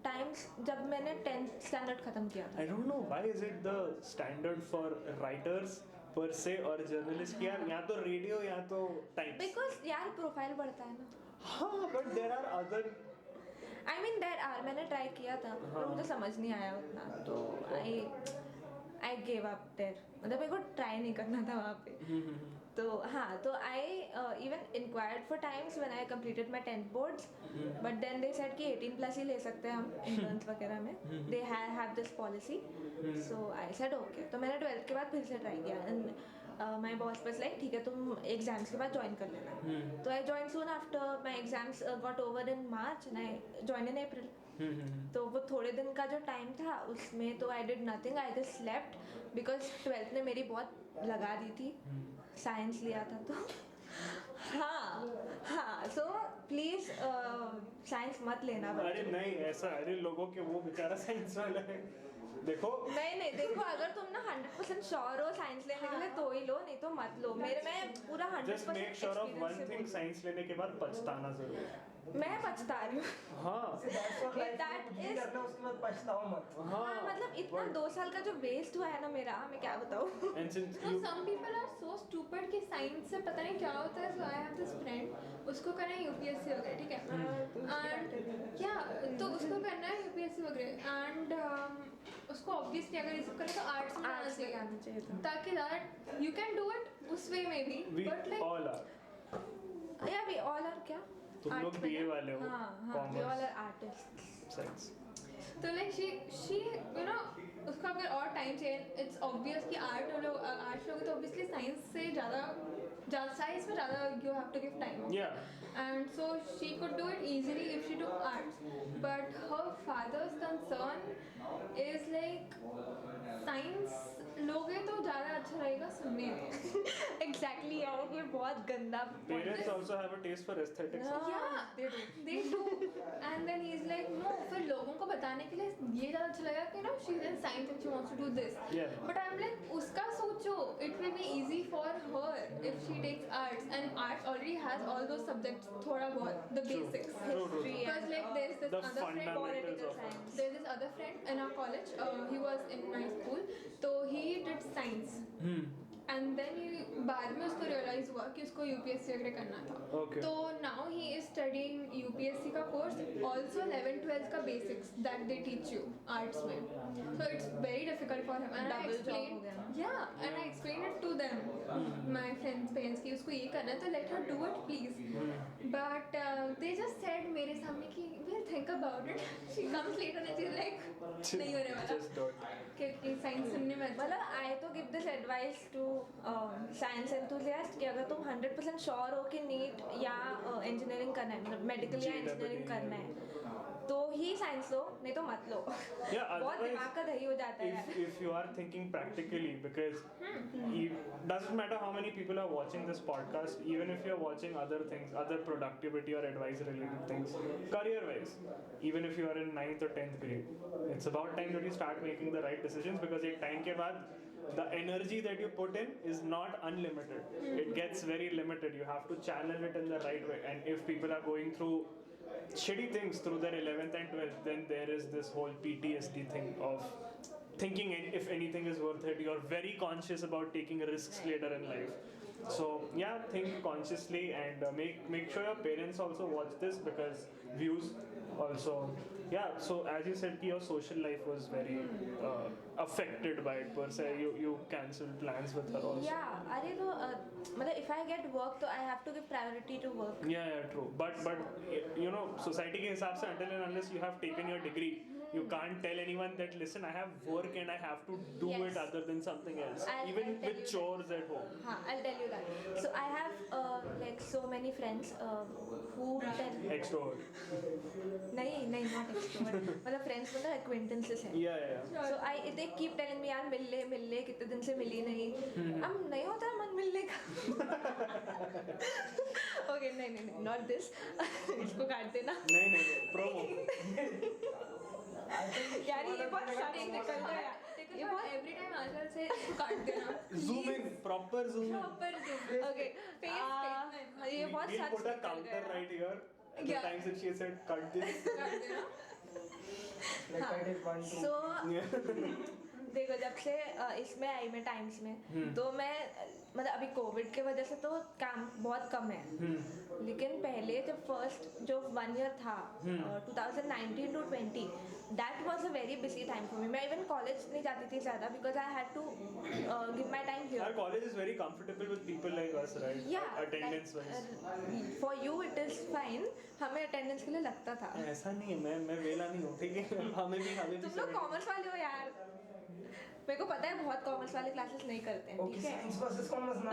S4: times जब मैंने 10th standard खत्म किया था।
S3: I don't know why is it the standard for writers per se और journalists कि यार या तो रेडियो या तो टाइम्स।
S4: Because यार प्रोफाइल बढ़ता है ना।
S3: हाँ, but there are other.
S4: I mean there are, मैंने ट्राई किया था पर मुझे समझ नहीं आया उतना, तो I gave up there, मतलब मेरे को ट्राई नहीं करना था वहाँ पे। तो हाँ, तो I even inquired for times when I completed my 10th boards, but then they said कि 18+ ही ले सकते हैं हम interns वगैरह में, they have this policy, so I said okay, तो मैंने 12th के बाद फिर से ट्राई किया and my boss was like ठीक है तुम एग्जाम्स के बाद ज्वाइन कर लेना। तो I joined soon after my exams got over in March and I joined in April. तो वो थोड़े दिन का जो टाइम था उसमें तो I did nothing, I just slept because 12th ने मेरी बहुत लगा दी थी, साइंस लिया था तो हाँ सो प्लीज साइंस मत लेना।
S3: अरे नहीं ऐसा, अरे लोगों के वो बेचारा साइंस वाला है, देखो
S4: नहीं देखो अगर तुम ना 100% श्योर हो साइंस लेने के लिए तो ही लो, नहीं तो मत लो। मेरे में पूरा 100%
S3: just make sure of one thing, science लेने के बाद पछताना जरूर है।
S4: मैं पछता रही हूँ
S3: हाँ
S6: See, that's what life
S4: That
S6: में कुछ भी
S4: is-
S6: करना उसके बाद पछताओ मत.
S4: हाँ मतलब इतना 2 साल का जो वेस्ट हुआ है ना मेरा, मैं क्या बताऊँ.
S3: and since
S5: So
S3: you
S5: some people are so stupid कि साइंस से पता नहीं क्या होता है. So I have this friend, उसको करना है UPSC वगैरह, ठीक है. And क्या तो उसको करना है UPSC वगैरह and उसको obviously अगर ये सब करे तो आर्ट्स में
S4: आर्ट्स में
S5: आना
S4: आना चाहिए था.
S5: ताकि that you can do it उस way में भी
S3: we
S5: but like
S3: all are
S4: Yeah, we all are क्या?
S3: तुम लोग
S4: Arts में
S3: BA
S4: ना?
S3: वाले हो
S4: हाँ हाँ, we all
S3: commerce
S4: are artists.
S3: science
S5: तो लाइक शी यू नो उसका अगर और टाइम चाहिए इट्स ऑब्वियस कि आर्ट्स लोग तो ऑब्वियसली साइंस से ज़्यादा साइंस में ज़्यादा you have to give time
S3: yeah
S5: and so she could do it easily if she took arts but her father's concern is like science लोगे तो ज़्यादा अच्छा रहेगा सुनने में.
S4: Exactly यार, ये बहुत गंदा.
S3: parents also have a taste for aesthetics
S5: Yeah, they do. And then he's like, no, फिर लोगों को बताने के लिए ये ज़्यादा अच्छा लगा कि ना she's in science and she wants to do this.
S3: Yeah.
S5: But I'm like, उसका सोचो, it will be easy for her if she takes arts and arts already has all those subjects थोड़ा बहुत the basics.
S3: True.
S5: Because like there's this
S3: The
S5: other friend,
S3: fundamentals of it.
S5: there's this other friend in our college. He was in my school, so he did science. And then बाद में उसको realize हुआ कि उसको UPSC वगैरह करना था.
S3: Okay.
S5: तो now he is studying UPSC का course, also 11-12 का basics that they teach you arts में. So it's very difficult for him. And I
S4: Double job
S5: explained,
S4: हो गया ना.
S5: yeah, and I explained it to them, my friends' parents कि उसको ये करना है तो let her do it please. But they just said मेरे सामने कि we'll think about it. She comes later and she's like नहीं होने वाला.
S3: just don't
S5: कि साइंस सुनने में अच्छा.
S4: मतलब I तो give this advice to science enthusiast कि अगर तुम 100% श्योर हो कि नीट या इंजीनियरिंग करना है, मतलब मेडिकल या इंजीनियरिंग करना है, तो ही साइंस लो, नहीं तो मत लो.
S3: Yeah,
S4: बहुत
S3: otherwise,
S4: दिमाग का दही हो जाता है.
S3: if you are thinking practically, because it doesn't matter how many people are watching this podcast, even if you're watching other things, other productivity or advice related things, career wise, even if you are in 9th or 10th grade, it's about time that you start making the right decisions, because एक time के बाद the energy that you put in is not unlimited. It gets very limited. You have to channel it in the right way. And if people are going through shitty things through their 11th and 12th, then there is this whole PTSD thing of thinking if anything is worth it. You're very conscious about taking risks later in life. So yeah, think consciously and make sure your parents also watch this, because views also. Yeah, so as you said, your social life was very affected by it per se. You cancelled plans with her also.
S4: Yeah, अरे तो मतलब if I get work तो I have to give priority to work.
S3: Yeah, true. But you know, society के हिसाब से until and unless you have taken your degree, you can't tell anyone that listen, I have work and I have to do
S4: Yes.
S3: it other than something else.
S4: I'll
S3: Even
S4: tell
S3: with
S4: you
S3: chores at home.
S4: हाँ, I'll tell you that. So I have like so many friends who tell
S3: Extrovert.
S4: नहीं not extrovert. मतलब friends मतलब acquaintances हैं.
S3: Yeah.
S4: So they keep telling me यार मिल ले कितने दिन से मिली नहीं. अब नहीं होता है मन मिलने का. Okay, नहीं not this. इसको काट देना.
S3: नहीं promo.
S4: यार ये बहुत शादी निकल रहा है. ये बहुत
S5: एवरी टाइम आजकल से इसको काट देना.
S3: Zoom in, proper zoom in.
S5: Proper zoom.
S4: Okay. ये बहुत
S3: We'll
S4: सच
S3: put a
S4: निकल
S3: counter
S4: गया.
S3: right here. The
S5: Yeah.
S3: times that she said cut this.
S5: काट देना.
S6: Like I did 1, 2.
S4: So देखो जब से इसमें आई मैं टाइम्स में, तो मैं मतलब अभी कोविड के वजह से तो काम बहुत कम है, लेकिन पहले जब फर्स्ट जो 1 ईयर था 2019 to 20, that was a very busy time for me. मैं इवन कॉलेज नहीं जाती थी ज़्यादा because I had to give my time
S3: Our
S4: here.
S3: college is very comfortable with people like us, right?
S4: Yeah,
S3: Attendance wise.
S4: For you it is fine. हमें attendance के लिए लगता था.
S3: ऐसा नहीं है, मैं वेला नहीं हूँ, ठीक है. हमें भी
S4: तुम लोग कॉमर्स वाले हो यार. मेरे को पता है बहुत कॉमर्स वाले क्लासेस नहीं करते हैं,
S6: Okay,
S4: ठीक है.
S6: science versus commerce ना.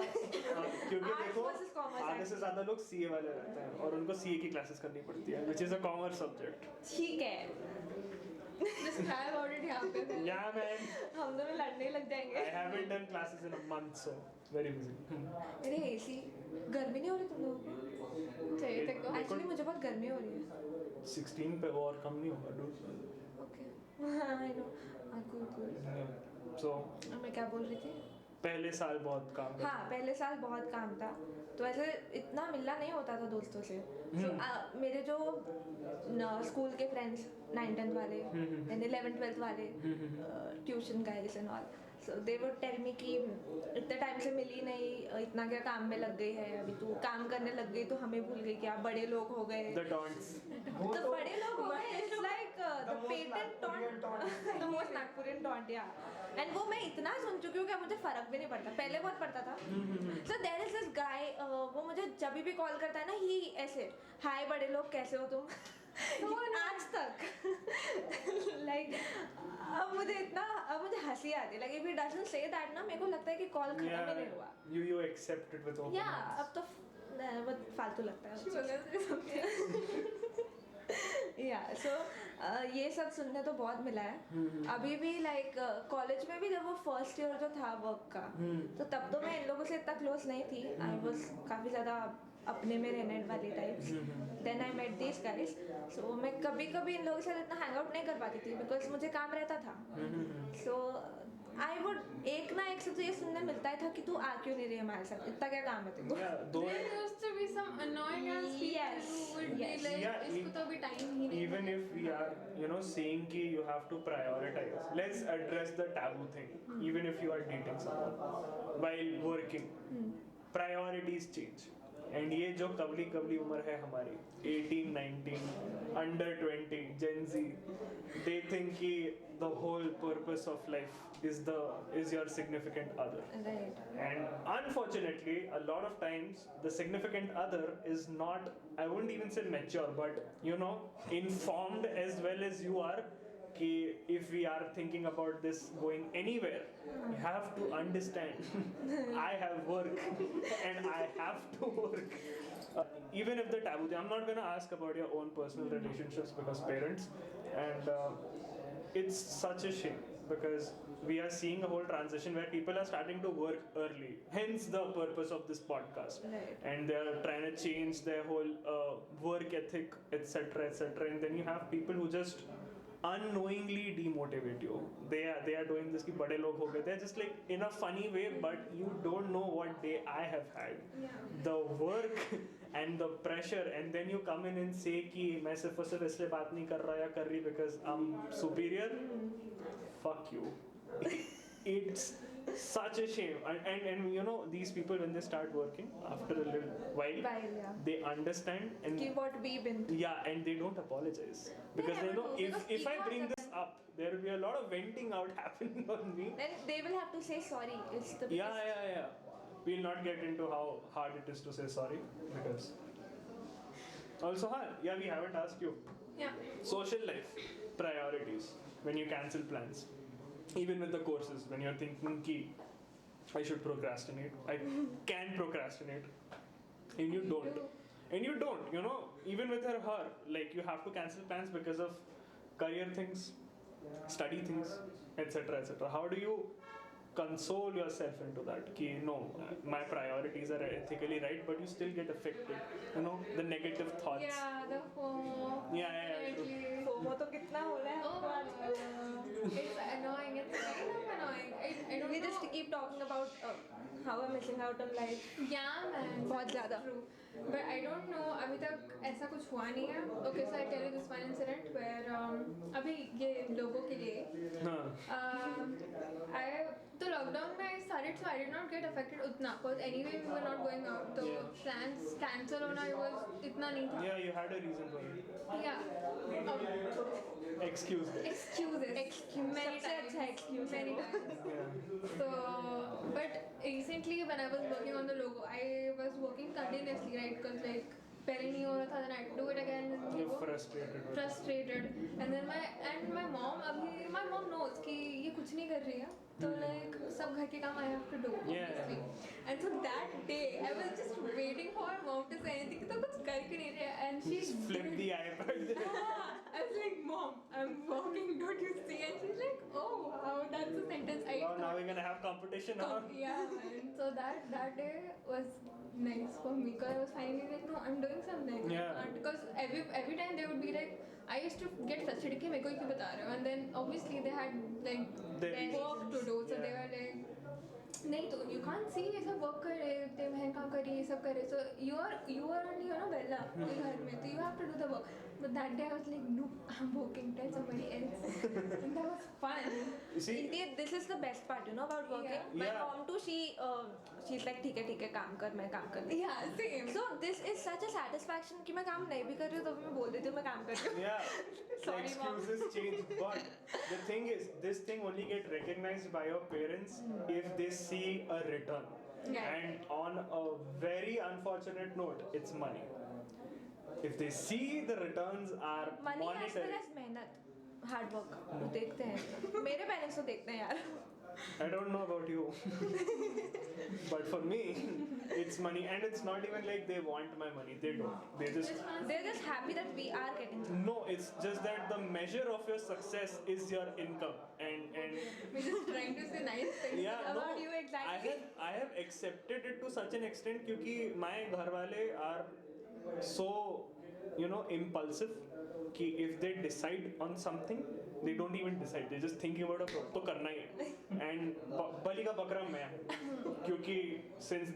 S3: क्योंकि
S4: Arts
S3: देखो
S4: versus commerce
S3: आधे से ज्यादा लोग सीए वाले रहते हैं और उनको सीए की क्लासेस करनी पड़ती है, which is a commerce subject.
S4: ठीक है.
S5: Just cry about it यहाँ पे.
S3: Yeah man,
S4: हम दोनों लड़ने लग जाएंगे.
S3: I haven't done classes in a month, so very busy.
S4: अरे एसी गर्मी नहीं हो रही तुम लोगों को?
S5: चाहिए तेरे को.
S4: एक्चुअली मुझे बहुत गर्मी हो रही है.
S3: 16 पे और कम नहीं होगा dude.
S4: Okay I know. Cool.
S3: So
S4: मैं क्या बोल रही थी?
S3: पहले साल बहुत काम करते
S4: हाँ पहले साल बहुत काम था तो ऐसे इतना मिलना नहीं होता था दोस्तों से मेरे जो स्कूल के फ्रेंड्स 9th-10th वाले एंड 11th-12th वाले tuition guides and all so they would tell me कि इतने टाइम से मिली नहीं इतना क्या काम में लग गई है अभी तू काम करने लग गई तो हमें भूल गई क्या बड़े लोग हो गए
S3: The taunts.
S4: तो बड़े लोग हो गए it's like the patent taunt the most Nagpurian taunt या एंड वो मैं इतना सुन चुकी हूँ कि अब मुझे फर्क भी नहीं पड़ता पहले बहुत पड़ता था so there is this guy वो मुझे जब भी कॉल करता है ना ही ऐसे हाय बड़े लोग कैसे हो तुम आज तक लाइक अब मुझे हंसी आती है like if he doesn't say that ना मेरे को लगता है कि कॉल खत्म ही नहीं हुआ
S3: You accept it with open
S4: या
S3: arms.
S4: अब तो बहुत फालतू लगता है
S5: She was gonna say something.
S4: या सो ये सब सुनने तो बहुत मिला है अभी भी लाइक कॉलेज में भी जब वो फर्स्ट ईयर जो था वर्क का तो तब तो मैं इन लोगों से इतना क्लोज नहीं थी आई वाज काफ़ी ज़्यादा अपने में रहने वाली types then I met this guys so मैं कभी कभी इन लोगों के साथ इतना हैंग आउट नहीं कर पाती थी बिकॉज मुझे काम रहता था सो आई वुड एक ना एक से तो ये सुनने मिलता ही था कि तू आ क्यों नहीं रही हमारे साथ इतना क्या काम है तेरे
S3: Yeah, though
S5: There used to be some annoying ass people
S4: Yes,
S5: who would
S4: yes.
S5: be like,
S3: Yeah,
S5: इसको तो अभी time ही नहीं
S3: even
S5: है."
S3: if we are saying कि you have to prioritize, let's address the taboo thing. Even if you are dating someone while working, priorities change. And ये जो कबली उम्र है हमारी 18, 19, under 20, Gen Z, they think कि the whole purpose of life is your significant other.
S4: Right
S3: And unfortunately, a lot of times the significant other is not, I wouldn't even say mature, but informed as well as you are. Ki if we are thinking about this going anywhere, you have to understand I have work and I have to work. Even if the taboo thing, I'm not going to ask about your own personal relationships because parents, and it's such a shame because we are seeing a whole transition where people are starting to work early, hence the purpose of this podcast.
S4: Right.
S3: And they are trying to change their whole work ethic, etc., etc. And then you have people who just unknowingly demotivate you. They are doing this कि बड़े लोग हो गए. They're just like in a funny way, but you don't know what day I have had. The work and the pressure, and then you come in and say कि मैं सिर्फ और सिर्फ इसलिए बात नहीं कर रहा या कर रही because I'm superior. Fuck you. It's such a shame, and these people when they start working after a little while,
S4: yeah.
S3: they understand and
S4: कि what we've been through.
S3: yeah, and they don't apologize because they
S4: never
S3: know
S4: do,
S3: if
S4: because
S3: I
S4: ego
S3: bring
S4: is
S3: this up, there will be a lot of venting out happening on me.
S4: Then they will have to say sorry. It's the biggest.
S3: Yeah. We'll not get into how hard it is to say sorry because also, we haven't asked you.
S5: Yeah.
S3: Social life, priorities, when you cancel plans, even with the courses, when you're thinking ki I should procrastinate, I can procrastinate, and you don't. And you don't, even with her, like you have to cancel plans because of career things, study things, etc., etc. How do you console yourself into that? Ki no, my priorities are ethically right, but you still get affected. The negative thoughts.
S5: Yeah, the FOMO.
S3: Yeah, true.
S5: Definitely.
S4: FOMO तो कितना हो रहा है
S5: Oh,
S4: आपको आजकल?
S5: it's annoying. It's kind of annoying. I don't
S4: We
S5: know.
S4: just keep talking about how I'm missing out on life.
S5: Yeah, man.
S4: बहुत ज़्यादा.
S5: True. But I don't know. अभी तक ऐसा कुछ हुआ नहीं है. Okay, so I tell you this one incident where अभी ये लोगों के लिए I तो लॉकडाउन में I started, so I did not get affected उतना because anyway we were not going out. तो plans cancel होना was इतना नहीं था.
S3: Yeah, you had a reason for it.
S5: Yeah.
S3: Excuse me.
S5: Excuses. Many
S4: सबसे
S5: times.
S4: अच्छा excuse
S5: Many
S4: है वो.
S5: times.
S3: Yeah.
S5: So, but recently when I was working on the logo, I was working continuously, right? Because like पहले नहीं हो रहा था, then I had to do it again. And
S3: You're
S5: वो
S3: frustrated.
S5: frustrated. And then my mom अभी my mom knows कि ये कुछ नहीं कर रही है. तो like सब घर के काम I have to do obviously. And so that day I was just waiting for my mom to say anything. तो कुछ कर क्यों नहीं रही है? And she
S3: Just flip the iPad.
S5: I was like, Mom, I'm working, don't you see? And she's like, oh wow, that's a sentence I
S3: Oh, now we're gonna have competition, huh?
S5: yeah, man. So that day was nice for me because I was finally like, no, I'm doing something.
S3: Yeah.
S5: Because every time they would be like, I used to get frustrated कि मेरे को क्यों बता रहे हो? And then obviously they had like
S3: Their
S5: work to do, so they
S3: Yeah.
S5: were like, नहीं तो you can't see ये सब work कर रहे इतने मेहनत काम कर रही है ये सब कर रहे so you are only Bella घर में तो you have to do the work but that day I was like no I'm working tell somebody else and that was fun.
S3: You see,
S4: Indeed, this is the best part, you know, about working.
S5: Yeah.
S4: My
S3: Yeah.
S4: mom too, she's like, ठीक है, काम कर, मैं काम कर.
S5: Yeah, same.
S4: So this is such a satisfaction कि मैं काम नहीं भी कर रही हूँ तो भी मैं बोल देती हूँ मैं काम कर रही हूँ.
S3: yeah, the
S4: Sorry, Mom.
S3: excuses change, but the thing is, this thing only get recognized by your parents if they see a return.
S4: Yeah.
S3: And on a very unfortunate note, it's money. If they see the returns are
S4: Money as well
S3: monetary,
S4: as मेहनत, hard work, वो देखते हैं. मेरे parents तो देखते हैं यार.
S3: I don't know about you, but for me, it's money, and it's not even like they want my money. They don't.
S4: They're just happy that we are getting some.
S3: No, it's just that the measure of your success is your income, and
S5: We're just trying to say nice things
S3: yeah,
S5: about
S3: no,
S5: you exactly.
S3: I have accepted it to such an extent क्योंकि my घर वाले are so impulsive कि if they decide on something they don't even decide, they just thinking about a तो करना ही है. And बलि का बकरा मैं क्योंकि since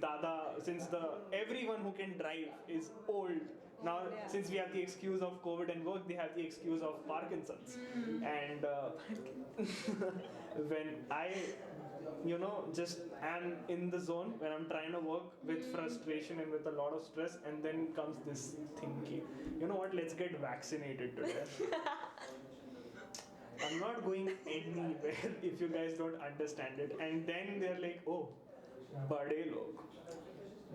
S3: everyone who can drive is old now.
S4: Yeah.
S3: Since we have the excuse of COVID and work, they have the excuse of Parkinson's. And when I just am in the zone when I'm trying to work with frustration and with a lot of stress, and then comes this thing ki, you know what, let's get vaccinated today. I'm not going anywhere if you guys don't understand it. And then they're like, oh, bade log.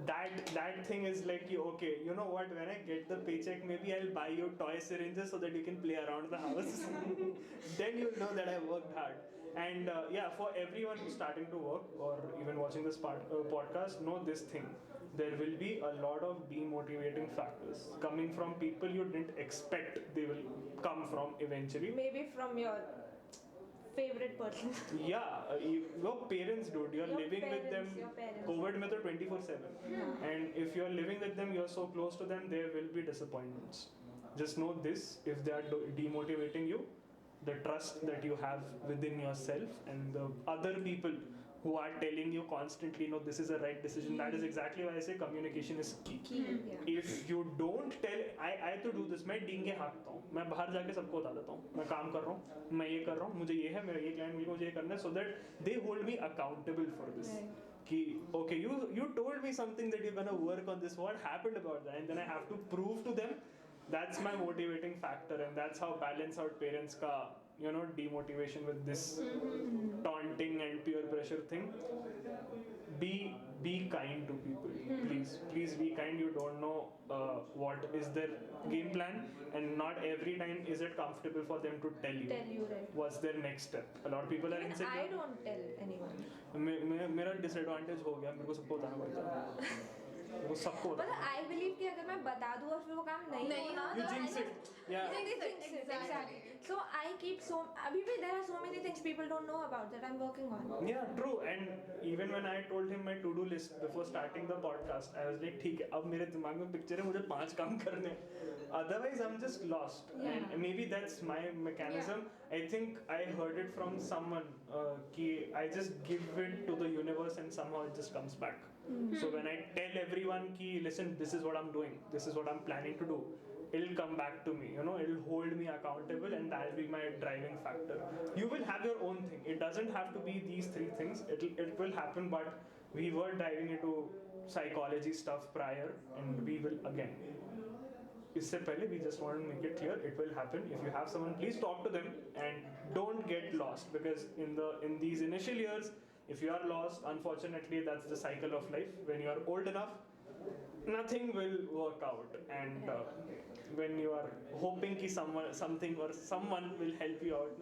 S3: That thing is like, okay, you know what, when I get the paycheck, maybe I'll buy you toy syringes so that you can play around the house. Then you'll know that I worked hard. And for everyone who's starting to work or even watching this podcast, know this thing. There will be a lot of demotivating factors coming from people you didn't expect they will come from eventually.
S4: Maybe from your favorite person.
S3: Yeah, your parents, dude. You're living with them.
S4: Your parents.
S3: COVID में तो 24/7. And if you're living with them, you're so close to them, there will be disappointments. Just know this: if they are demotivating you, the trust that you have within yourself and the other people who are telling you constantly, no, this is a right decision. That is exactly why I say communication is key.
S4: Yeah.
S3: If you don't tell, I to do this, मैं डींगे हाँकता हूँ, मैं बाहर जाके सबको बता देता हूँ, मैं काम कर रहा हूँ, मैं ये कर रहा हूँ, मुझे ये है, मेरा ये क्लाइंट मिल गया, मुझे ये करना है, so that they hold me accountable for this. कि okay, you told me something that you're gonna work on this. What happened about that? And then I have to prove to them. That's my motivating factor, and that's how balance out parents ka demotivation with this taunting and peer pressure thing. Be kind to people, please be kind. You don't know what is their game plan, and not every time is it comfortable for them to tell you
S4: Right.
S3: what's their next step. A lot of people are
S4: Even
S3: insecure.
S4: I don't tell anyone.
S3: मेरा disadvantage हो गया, मेरे को सबको बताना पड़ता है, मेरे को सबको
S4: But
S3: बताना.
S4: I believe कि अगर मैं बता दूँ और फिर वो काम नहीं होना
S3: You
S4: तो
S3: jinx
S4: I
S3: it.
S4: just-
S3: Yeah.
S4: They jinx it, exactly. So I keep अभी भी there are so many things people don't know about that I'm working on.
S3: Yeah, true. And even when I told him my to-do list before starting the podcast, I was like, ठीक है, अब मेरे दिमाग में picture है, मुझे 5 काम करने हैं. Otherwise, I'm just lost.
S4: Yeah.
S3: And maybe that's my mechanism. I think I heard it from someone कि I just give it to the universe and somehow it just comes back. So when I tell everyone कि listen, this is what I'm doing, this is what I'm planning to do, it'll come back to me, it'll hold me accountable, and that'll be my driving factor. You will have your own thing. It doesn't have to be these 3 things. It will happen, but we were diving into psychology stuff prior, and we will again. इससे पहले we just want to make it clear, it will happen. If you have someone, please talk to them and don't get lost, because in these initial years, if you are lost, unfortunately, that's the cycle of life. When you are old enough, nothing will work out, and when you are hoping कि something or someone will help you out,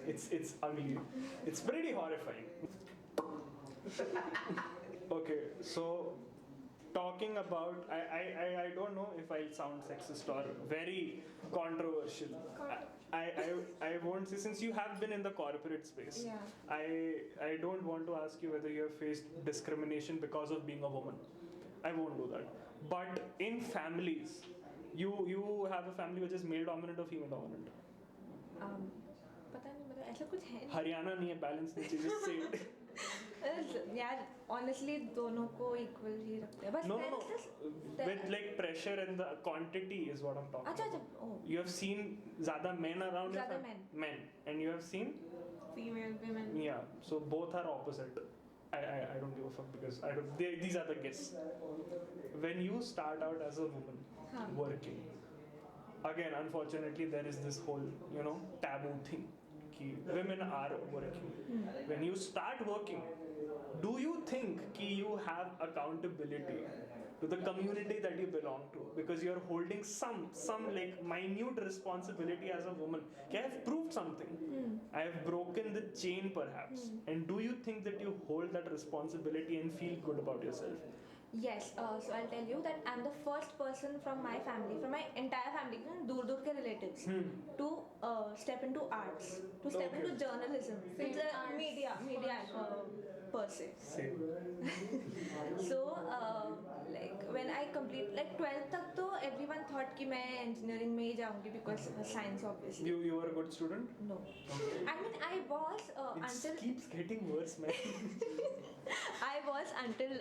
S3: it's ugly. It's pretty horrifying. Okay, so talking about, I don't know if I'll sound sexist or very controversial. I won't say, since you have been in the corporate space,
S4: Yeah.
S3: I don't want to ask you whether you have faced discrimination because of being a woman. I won't do that. But in families, you have a family which is male dominant or female dominant?
S4: पता नहीं मतलब ऐसा कुछ है नहीं.
S3: Haryana नहीं है, balance नहीं चाहिए, just say it.
S4: यार honestly दोनों को equal ही रखते हैं बस
S3: No,
S4: there
S3: no,
S4: is
S3: no.
S4: this-
S3: With like pressure and the quantity is what I'm talking
S4: अच्छा
S3: about.
S4: अच्छा oh,
S3: You have seen ज़्यादा men around your
S4: ज़्यादा
S3: fam- men, and you have seen
S5: Female women.
S3: yeah. So both are opposite. I don't give a fuck because I don't. These are the guests. When you start out as a woman
S4: हाँ.
S3: working, again unfortunately there is this whole taboo thing. Ki women are working. When you start working, do you think ki you have accountability to the community that you belong to because you're holding some like minute responsibility as a woman? Okay, I have proved something. I have broken the chain perhaps. And do you think that you hold that responsibility and feel good about yourself?
S4: Yes, so I'll tell you that I'm the first person from my family, from my entire family, दूर के relatives, to step into arts, to step
S3: Okay.
S4: into journalism,
S5: Same,
S4: to the
S5: arts,
S4: media per se.
S3: Same.
S4: So like when I complete like 12th तक तो everyone thought कि मैं engineering में ही जाऊँगी because science obviously.
S3: You were a good student?
S4: No, I mean I was
S3: It
S4: until
S3: keeps getting worse, man.
S4: I was until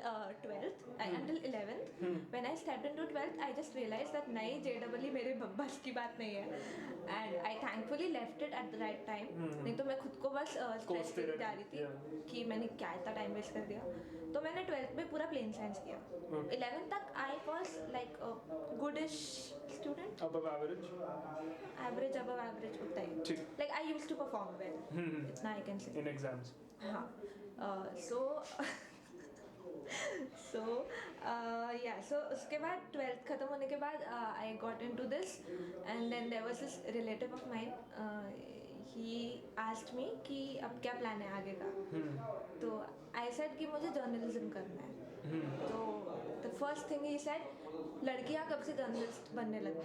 S4: 12th, until 11th. When I stepped into 12th, I just realized that नहीं JEE मेरे बस की बात नहीं है, and I thankfully left it at the right time. नहीं तो मैं खुद को बस स्ट्रेस
S3: कोसते
S4: देती जा
S3: रहती,
S4: रही थी
S3: yeah.
S4: कि मैंने क्या इतना टाइम वेस्ट कर दिया. तो मैंने 12th में पूरा प्लेन साइंस किया. 11th तक I was like a goodish student,
S3: Above average?
S4: average above average उतना ही.
S3: ठीक.
S4: Like I used to perform well. इतना I can say.
S3: In exams.
S4: हाँ, so so उसके बाद 12th खत्म होने के बाद I got into this, and then there was this relative of mine. He asked me कि अब क्या प्लान है आगे का. तो I said कि मुझे जर्नलिज्म करना है. तो the first thing he said, लड़कियाँ कब से जर्नलिस्ट बनने लगी?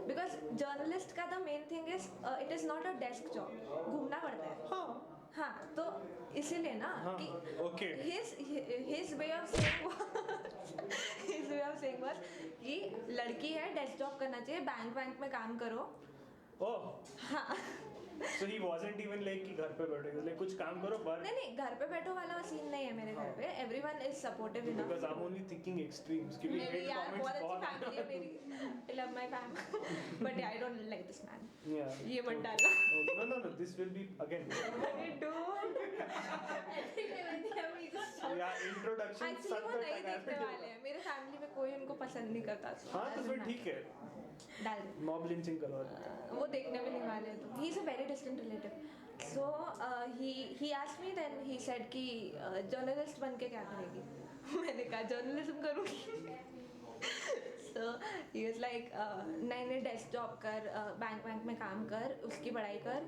S4: Because जर्नलिस्ट का the main thing is it is not a desk job. घूमना पड़ता है. हाँ, तो इसीलिए ना कि
S3: okay.
S4: his way of saying was कि लड़की है डेस्क जॉब करना चाहिए, बैंक में काम करो.
S3: Oh.
S4: हाँ.
S3: So he wasn't even like कि घर पे बैठो, like कुछ काम करो but
S4: नहीं घर पे बैठो वाला सीन नहीं है मेरे घर पे. Everyone is supportive enough.
S3: because I'm only thinking extremes. क्योंकि
S4: मेरी
S3: hate
S4: यार
S3: comments
S4: बहुत अच्छी
S3: बहुत
S4: फैमिली है मेरी. I love my family, but yeah, I don't like this man.
S3: Yeah.
S4: ये मत
S3: Okay.
S4: डालना.
S3: Oh, no. This will be again.
S4: Don't.
S3: Yeah, introduction.
S4: Actually वो
S3: सब
S4: नहीं
S3: तक
S4: देखने वाले हैं. मेरे फैमिली में कोई उनको पसंद नहीं करता. so
S3: हाँ तो फिर
S4: doesn't
S3: ठीक है.
S4: matter. डाल दे.
S3: Mob lynching करो.
S4: वो देखने भी नहीं वाले. तो he is a very distant relative. So he asked me, then he said कि journalist बन के क्या करेगी? मैंने कहा journalism करूँगी. So he was like नहीं डेस्क जॉब कर, बैंक में काम कर, उसकी पढ़ाई कर,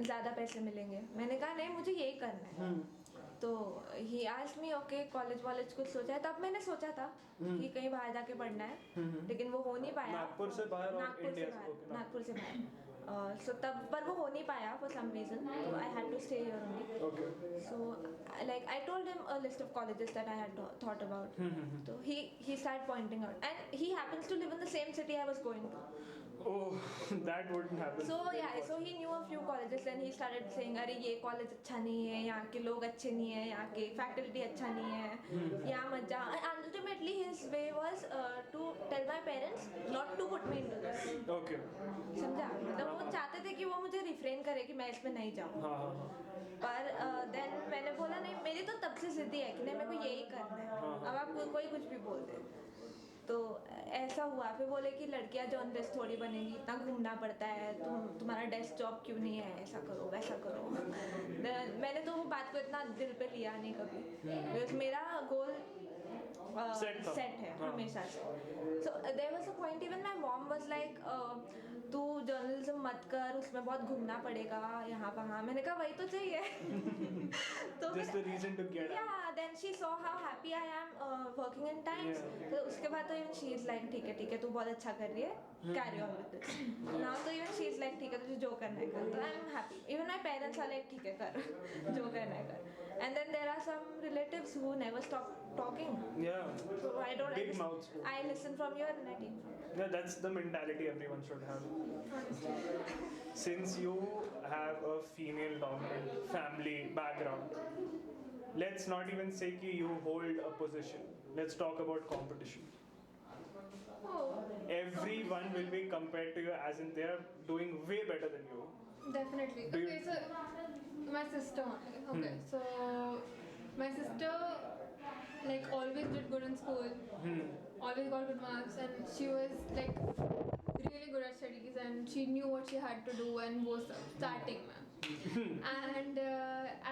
S4: ज़्यादा पैसे मिलेंगे. मैंने कहा नहीं मुझे यही करना है. तो he asked me okay college कुछ सोचा है. तब मैंने सोचा था कि कहीं बाहर जाके पढ़ना है, लेकिन वो हो नहीं पाया.
S3: नागपुर से बाहर और
S4: नागपुर से
S3: इंडिया
S4: बाहर.
S3: से, okay,
S4: नागपुर से बाहर. So तब पर वो हो नहीं पाया for some reason. So I had to stay here only.
S3: Okay.
S4: So like I told him a list of colleges that I had thought about. So he started pointing out, and he happens to live in the same city I was going to.
S3: Oh, that wouldn't happen.
S4: So yeah, so he knew a few colleges, and he started saying, अरे ये college अच्छा नहीं है, यहाँ के लोग अच्छे नहीं है, यहाँ के फैकल्टी अच्छा नहीं है, यहाँ मत जा. And ultimately his way was to tell my parents not to put me into this.
S3: Okay.
S4: समझा? मतलब वो चाहते थे कि वो मुझे रिफ्रेन करे कि मैं इसमें नहीं जाऊँ.
S3: हाँ.
S4: पर देन मैंने बोला नहीं, मेरी तो तब से जिद्दी है कि नहीं मेरे को यही करना है. अब आप कोई कुछ भी बोल दे. तो ऐसा हुआ. फिर बोले कि लड़कियां जर्नलिस्ट थोड़ी बनेगी, इतना घूमना पड़ता है, तुम्हारा डेस्क जॉब क्यों नहीं है, ऐसा करो वैसा करो. मैंने तो वो बात को इतना दिल पे लिया नहीं कभी, because मेरा गोल सेट है हमेशा से. So there was a point, even my mom was like तू जर्नलिज्म मत कर, उसमें बहुत घूमना पड़ेगा यहाँ वहाँ. मैंने कहा वही तो चाहिए. तो
S3: Just the reason to get out.
S4: yeah, then she saw how happy I am working in Times. तो उसके बाद तो even she is like ठीक है तू बहुत अच्छा कर रही है, carry on with this. Now तो even she is like ठीक है तुझे जो करना है कर. तो I'm happy. Even my parents are like ठीक है कर, जो करना है कर. And then there are some relatives who never stop talking.
S3: Yeah.
S4: So I don't.
S3: Big mouths.
S4: I listen from here and I take from here.
S3: Yeah, that's the mentality everyone should have. Since you have a female dominant family background, let's not even say कि you hold a position. Let's talk about competition.
S5: Oh,
S3: Everyone will be compared to you as in they are doing way better than you.
S5: definitely.
S3: Do you-
S5: Okay, so my sister only. Okay, so my sister like always did good in school, always got good marks, and she was like really good at studies, and she knew what she had to do and was starting, ma'am. And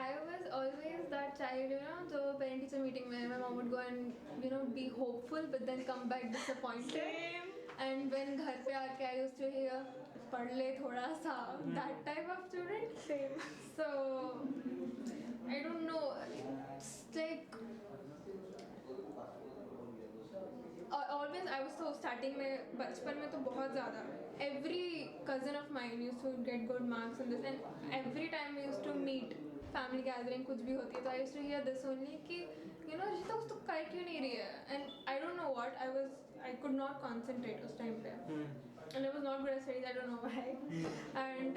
S5: I was always that child, you know, so parent teacher meeting where my mom would go and be hopeful, but then come back disappointed. And when घर पे आके I used to hear पढ़ ले थोड़ा सा, that type of student. Same. So I don't know. It's like always I was so starting में बचपन में तो बहुत ज़्यादा. Every cousin of mine used to get good marks in this, and every time we used to meet, family gathering कुछ भी होती है तो I used to hear this only कि रिशिता कुछ तो कर क्यों नहीं रही है, and I don't know what I could not concentrate उस time पे. And I was not good at studies, I don't know why. And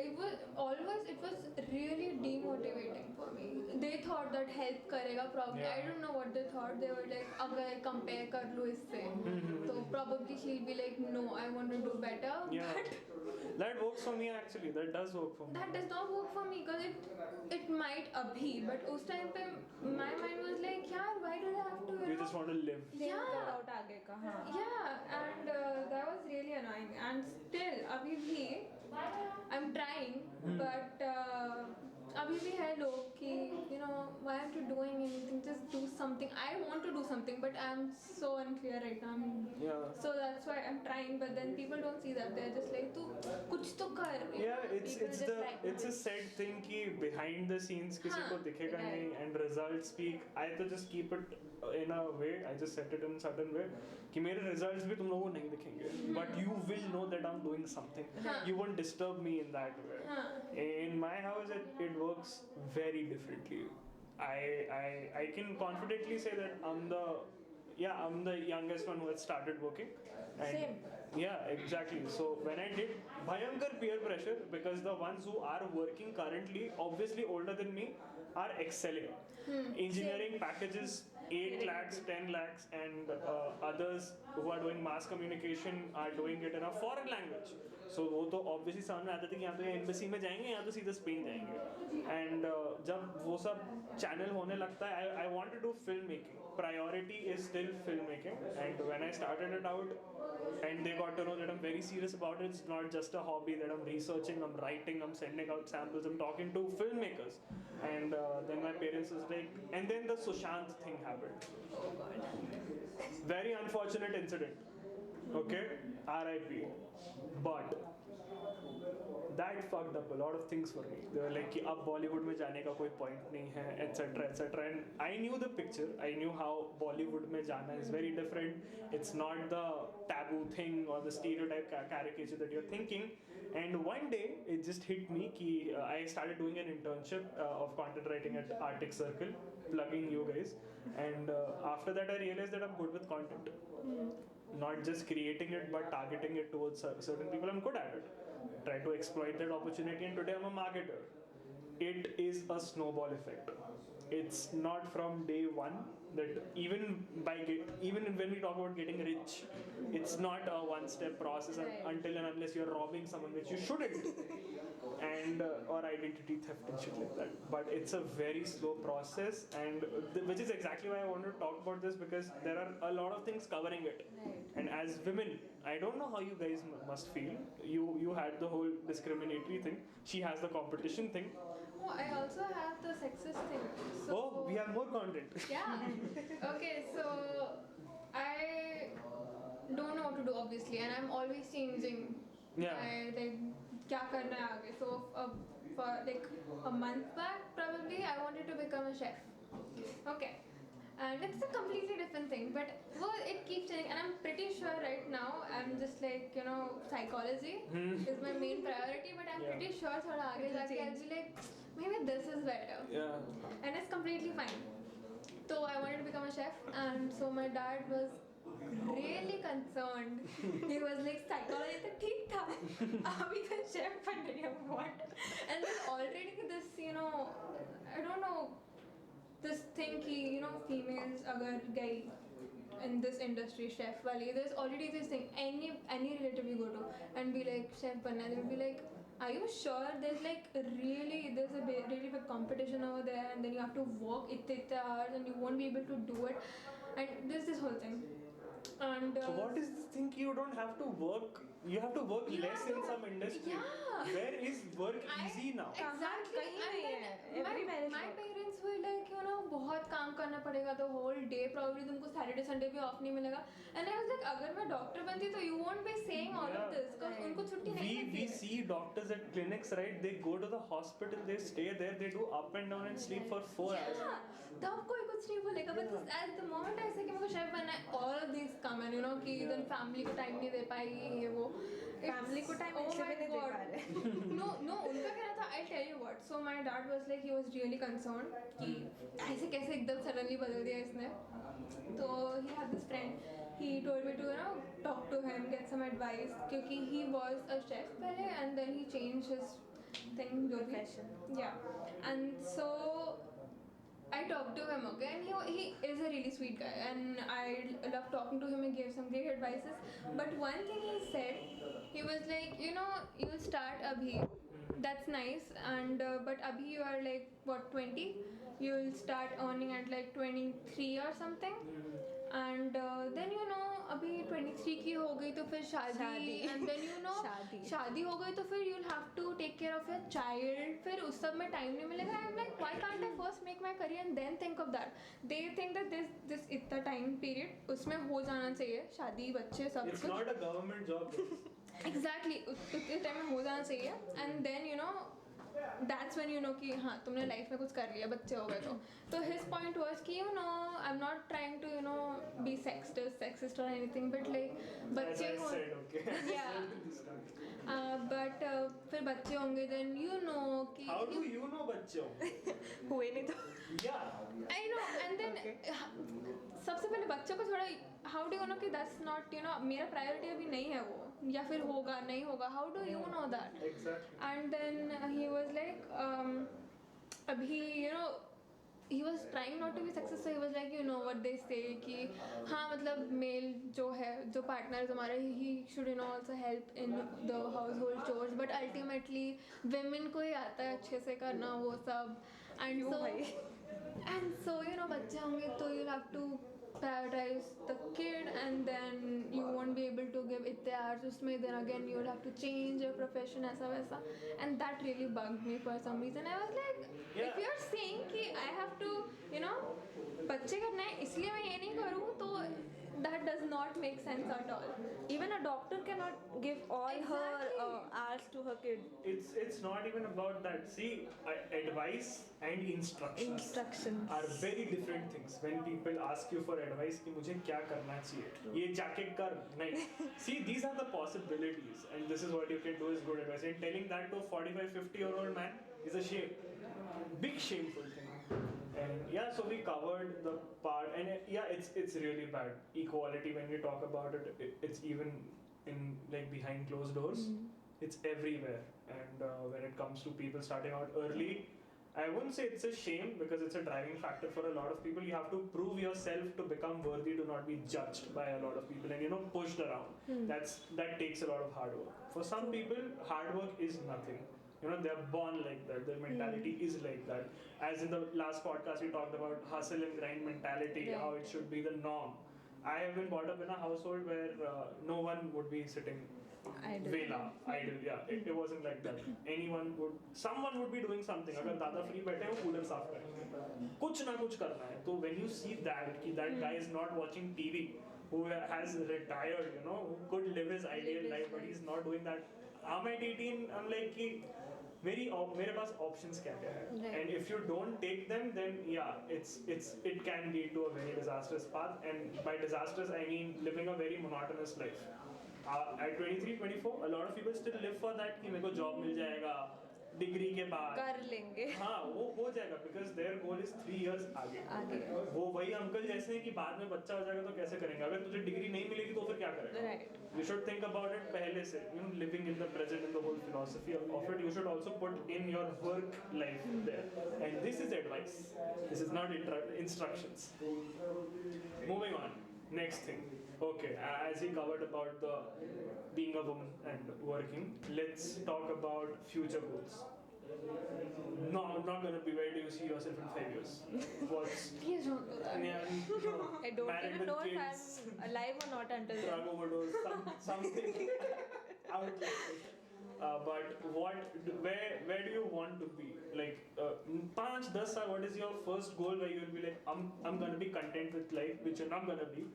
S5: it was really demotivating for me. They thought that help करेगा probably.
S3: Yeah.
S5: I don't know what they thought. They were like, अगर compare कर लो इससे, तो probably she'll be like, no, I want to do better.
S3: Yeah. That works for me actually. That does work for me.
S5: That does not work for me because it might abhi, but उस time पे my mind was like, यार, why do they have to?
S3: You just want to live.
S5: Yeah.
S4: out आगे का हाँ.
S5: Yeah, and that was really annoying. And still, अभी भी I'm trying, but अभी भी है लोग कि why aren't you doing anything? Just do something. I want to do something, but I'm so unclear right now.
S3: Yeah.
S5: So that's why I'm trying, but then people don't see that. They're just like, तू कुछ तो कर.
S3: Yeah,
S5: People just like to
S3: it's a said thing कि behind the scenes किसी को दिखेगा नहीं and results speak. I तो just keep it in a way. I just set it in a certain way कि मेरे results भी तुम लोगों को नहीं दिखेंगे, but you will know that I'm doing something. You won't disturb me in that way. In my house, it works very differently. I can confidently say that I'm the youngest one who has started working. And
S4: Same.
S3: Yeah, exactly. So when I did bhayankar peer pressure because the ones who are working currently, obviously older than me, are excelling. Engineering packages 8 lakhs, 10 lakhs, and others who are doing mass communication are doing it in a foreign language. So वो तो obviously समझ में आता था कि यहाँ तो embassy में जाएंगे, यहाँ तो सीधे स्पेन जाएंगे. And जब वो सब channel होने लगता है, I want to do filmmaking. Priority is still filmmaking. And when I started it out, and they got to know that I'm very serious about it, it's not just a hobby that I'm researching, I'm writing, I'm sending out samples, I'm talking to filmmakers. And then my parents was like, and then the Sushant thing happened. Very unfortunate incident. Okay, RIP. But that fucked up a lot of things for me. They were like कि अब Bollywood में जाने का कोई point नहीं है, etc. etc. And I knew the picture. I knew how Bollywood में जाना is very different. It's not the taboo thing or the stereotype caricature that you're thinking. And one day it just hit me कि I started doing an internship of content writing at Arctic Circle, plugging you guys. And after that I realized that I'm good with content. Not just creating it but targeting it towards certain people. I'm good at it. Try to exploit that opportunity, and today I'm a marketer. It is a snowball effect. It's not from day one that even when we talk about getting rich, it's not a one-step process until and unless you're robbing someone, which you shouldn't, and or identity theft and shit like that. But it's a very slow process, and which is exactly why I want to talk about this, because there are a lot of things covering it. And as women, I don't know how you guys must feel. You had the whole discriminatory thing. She has the competition thing.
S5: Oh, I also have the sexist thing. So,
S3: Oh, we have more content.
S5: Yeah. Okay, so I don't know what to do obviously, and I'm always changing.
S3: Yeah.
S5: Like क्या करना है आगे. So for like a month back, probably I wanted to become a chef. Okay. And it's a completely different thing, but it keeps changing, and I'm pretty sure right now I'm just like psychology is my main priority, but I'm pretty sure thoda aage jaake I'll be like maybe this is better.
S3: Yeah.
S5: And it's completely fine. So I wanted to become a chef, and so my dad was really concerned. He was like, psychology तो ठीक था, अभी तो chef बन रही है, what? And then already this, I don't know, this thing कि you know females अगर गई in this industry chef वाली, there's already this thing, any relative you go to and be like chef बनना, they will be like, are you sure? There's like there's a really big competition over there, and then you have to work itte hours and you won't be able to do it, and there's this whole thing. And
S3: So what is this thing you don't have to work? You have to work
S5: You
S3: less
S5: have
S3: in
S5: to-
S3: some industry.
S5: yeah.
S3: Where is work easy now?
S5: Exactly.
S4: कहीं
S5: And
S4: नहीं
S5: then
S4: है. Every marriage
S5: my
S4: work.
S5: parents were like, you know, बहुत काम करना पड़ेगा the whole day, probably तुमको Saturday Sunday भी off नहीं मिलेगा. And I was like, अगर मैं doctor बनती तो you won't be saying all of
S3: Yeah.
S5: this, because उनको छुट्टी नहीं मिलती
S3: We
S5: है.
S3: see doctors at clinics, right? They go to the hospital, they stay there, they do up and down and sleep for 4 hours.
S5: Yeah, तब कोई कुछ नहीं बोलेगा, but this, at the moment ऐसे कि मेरे को शेफ बनना है, all of these come and you know कि then family को time नहीं दे पाएगी ये वो.
S4: Family को time
S5: oh
S4: इसलिए
S5: my
S4: भी नहीं दे
S5: God.
S4: पा रहे.
S5: No, उनका कहना था, I'll tell you what. So my dad was like, he was really concerned कि ऐसे कैसे एकदम suddenly बदल दिया इसने. तो he had this friend. He told me to you know talk to him, get some advice क्योंकि he was a chef पहले and then he changed his thing जो भी.
S4: Profession.
S5: Yeah, and so I talked to him, okay, and he is a really sweet guy, and I love talking to him. He gave some great advices. But one thing he said, he was like, you know, you'll start abhi, that's nice, and but abhi you are like what 20, you'll start earning at like 23 or something, and then you know अभी 23 की हो गई तो फिर शादी,
S4: शादी.
S5: and then you know
S4: शादी.
S5: शादी हो गई तो फिर you'll have to take care of your child, फिर उस सब में time नहीं मिलेगा. I'm like, why can't I first make my career and then think of that? They think that this इतना time period उसमें हो जाना चाहिए, शादी बच्चे सब
S3: It's
S5: कुछ.
S3: not a government job.
S5: Exactly, उतने टाइम में हो जाना चाहिए, and then you know that's when you know कि हाँ तुमने लाइफ में कुछ कर लिया, बच्चे हो गए तो his point was कि you know I'm not trying to you know be sexist or anything, but like
S3: As
S5: बच्चे
S3: I
S5: हो
S3: said, okay.
S5: yeah, but फिर बच्चे होंगे then you know कि
S3: How do you know बच्चे होंगे?
S4: हुए नहीं तो.
S3: Yeah.
S5: I know, and then सबसे पहले बच्चों को थोड़ा how do you know कि that's not you know मेरा priority अभी नहीं है वो, या फिर होगा नहीं होगा, how do you know that?
S3: Exactly.
S5: And then he was like अभी you know he was trying not to be sexist, so he was like you know what they say कि हाँ मतलब male जो है जो partner है तुम्हारे, he should you know also help in the household chores, but ultimately women को ही आता है अच्छे से करना वो सब, and so you know बच्चे होंगे तो you'll have to prioritize the kid, and then you won't be able to give इतने hours उसमें, then again you'll have to change your profession ऐसा वैसा, and that really bugged me for some reason. I was like,
S3: Yeah.
S5: if you're saying कि I have to you know बच्चे करना है इसलिए मैं ये नहीं करूँ, तो that does not make sense at all.
S4: Even a doctor cannot give all her
S5: Exactly.
S4: hours to her kid.
S3: It's not even about that. See, advice and instructions
S4: Instructions.
S3: are very different things. When people ask you for advice कि मुझे क्या करना चाहिए, ये jacket कर नहीं. See, these are the possibilities, and this is what you can do is good advice. And telling that to a 45-50-year-old man is a shame, big shameful thing. And yeah, so we covered the part, and yeah, it's really bad. Equality, when we talk about it's even in like behind closed doors. It's everywhere, and when it comes to people starting out early, I wouldn't say it's a shame because it's a driving factor for a lot of people. You have to prove yourself to become worthy to not be judged by a lot of people and you know pushed around. That takes a lot of hard work. For some people, hard work is nothing. You know, they're born like that. Their mentality is like that. As in the last podcast, we talked about hustle and grind mentality,
S4: Yeah.
S3: how it should be the norm. I have been brought up in a household where no one would be sitting
S4: Idle.
S3: vela, idle. Yeah, it wasn't like that. Someone would be doing something. अगर दादा free बैठे हो, cooler साफ करेंगे. कुछ ना कुछ करना है. तो when you see that, कि that guy is not watching TV, who has retired, you know, who could live his ideal life, but he's not doing that. I'm at 18. I'm like कि मेरे पास options क्या है?
S4: Right.
S3: And if you don't take them, then yeah, it can lead to a very disastrous path. And by disastrous, I mean living a very monotonous life. At 23, 24, a lot of people still live for that कि मेरे को job मिल जाएगा, degree के बाद
S4: कर लेंगे
S3: हाँ वो हो जाएगा because there goal is 3 years आगे
S4: आगे।
S3: वो वही अंकल जैसे हैं कि बाद में बच्चा हो जाएगा तो कैसे करेंगे अगर तुझे डिग्री नहीं मिलेगी तो फिर क्या करेगा
S4: Right.
S3: you should think about it पहले से you know living in the present in the whole philosophy of it you should also put in your work life there and this is advice this is not instructions moving on next thing okay as we covered about the being a woman and working let's talk about future goals no I'm not gonna be where do you see yourself in 5 years what's
S5: Please don't do that.
S3: yeah,
S4: I don't
S3: married
S4: even
S3: with
S4: know if
S3: kids,
S4: I'm alive or not until then.
S3: drug overdose, something out like it. But where do you want to be? Like 5-10 साल, what is your first goal where you will be like, I'm gonna be content with life, which you're not gonna be.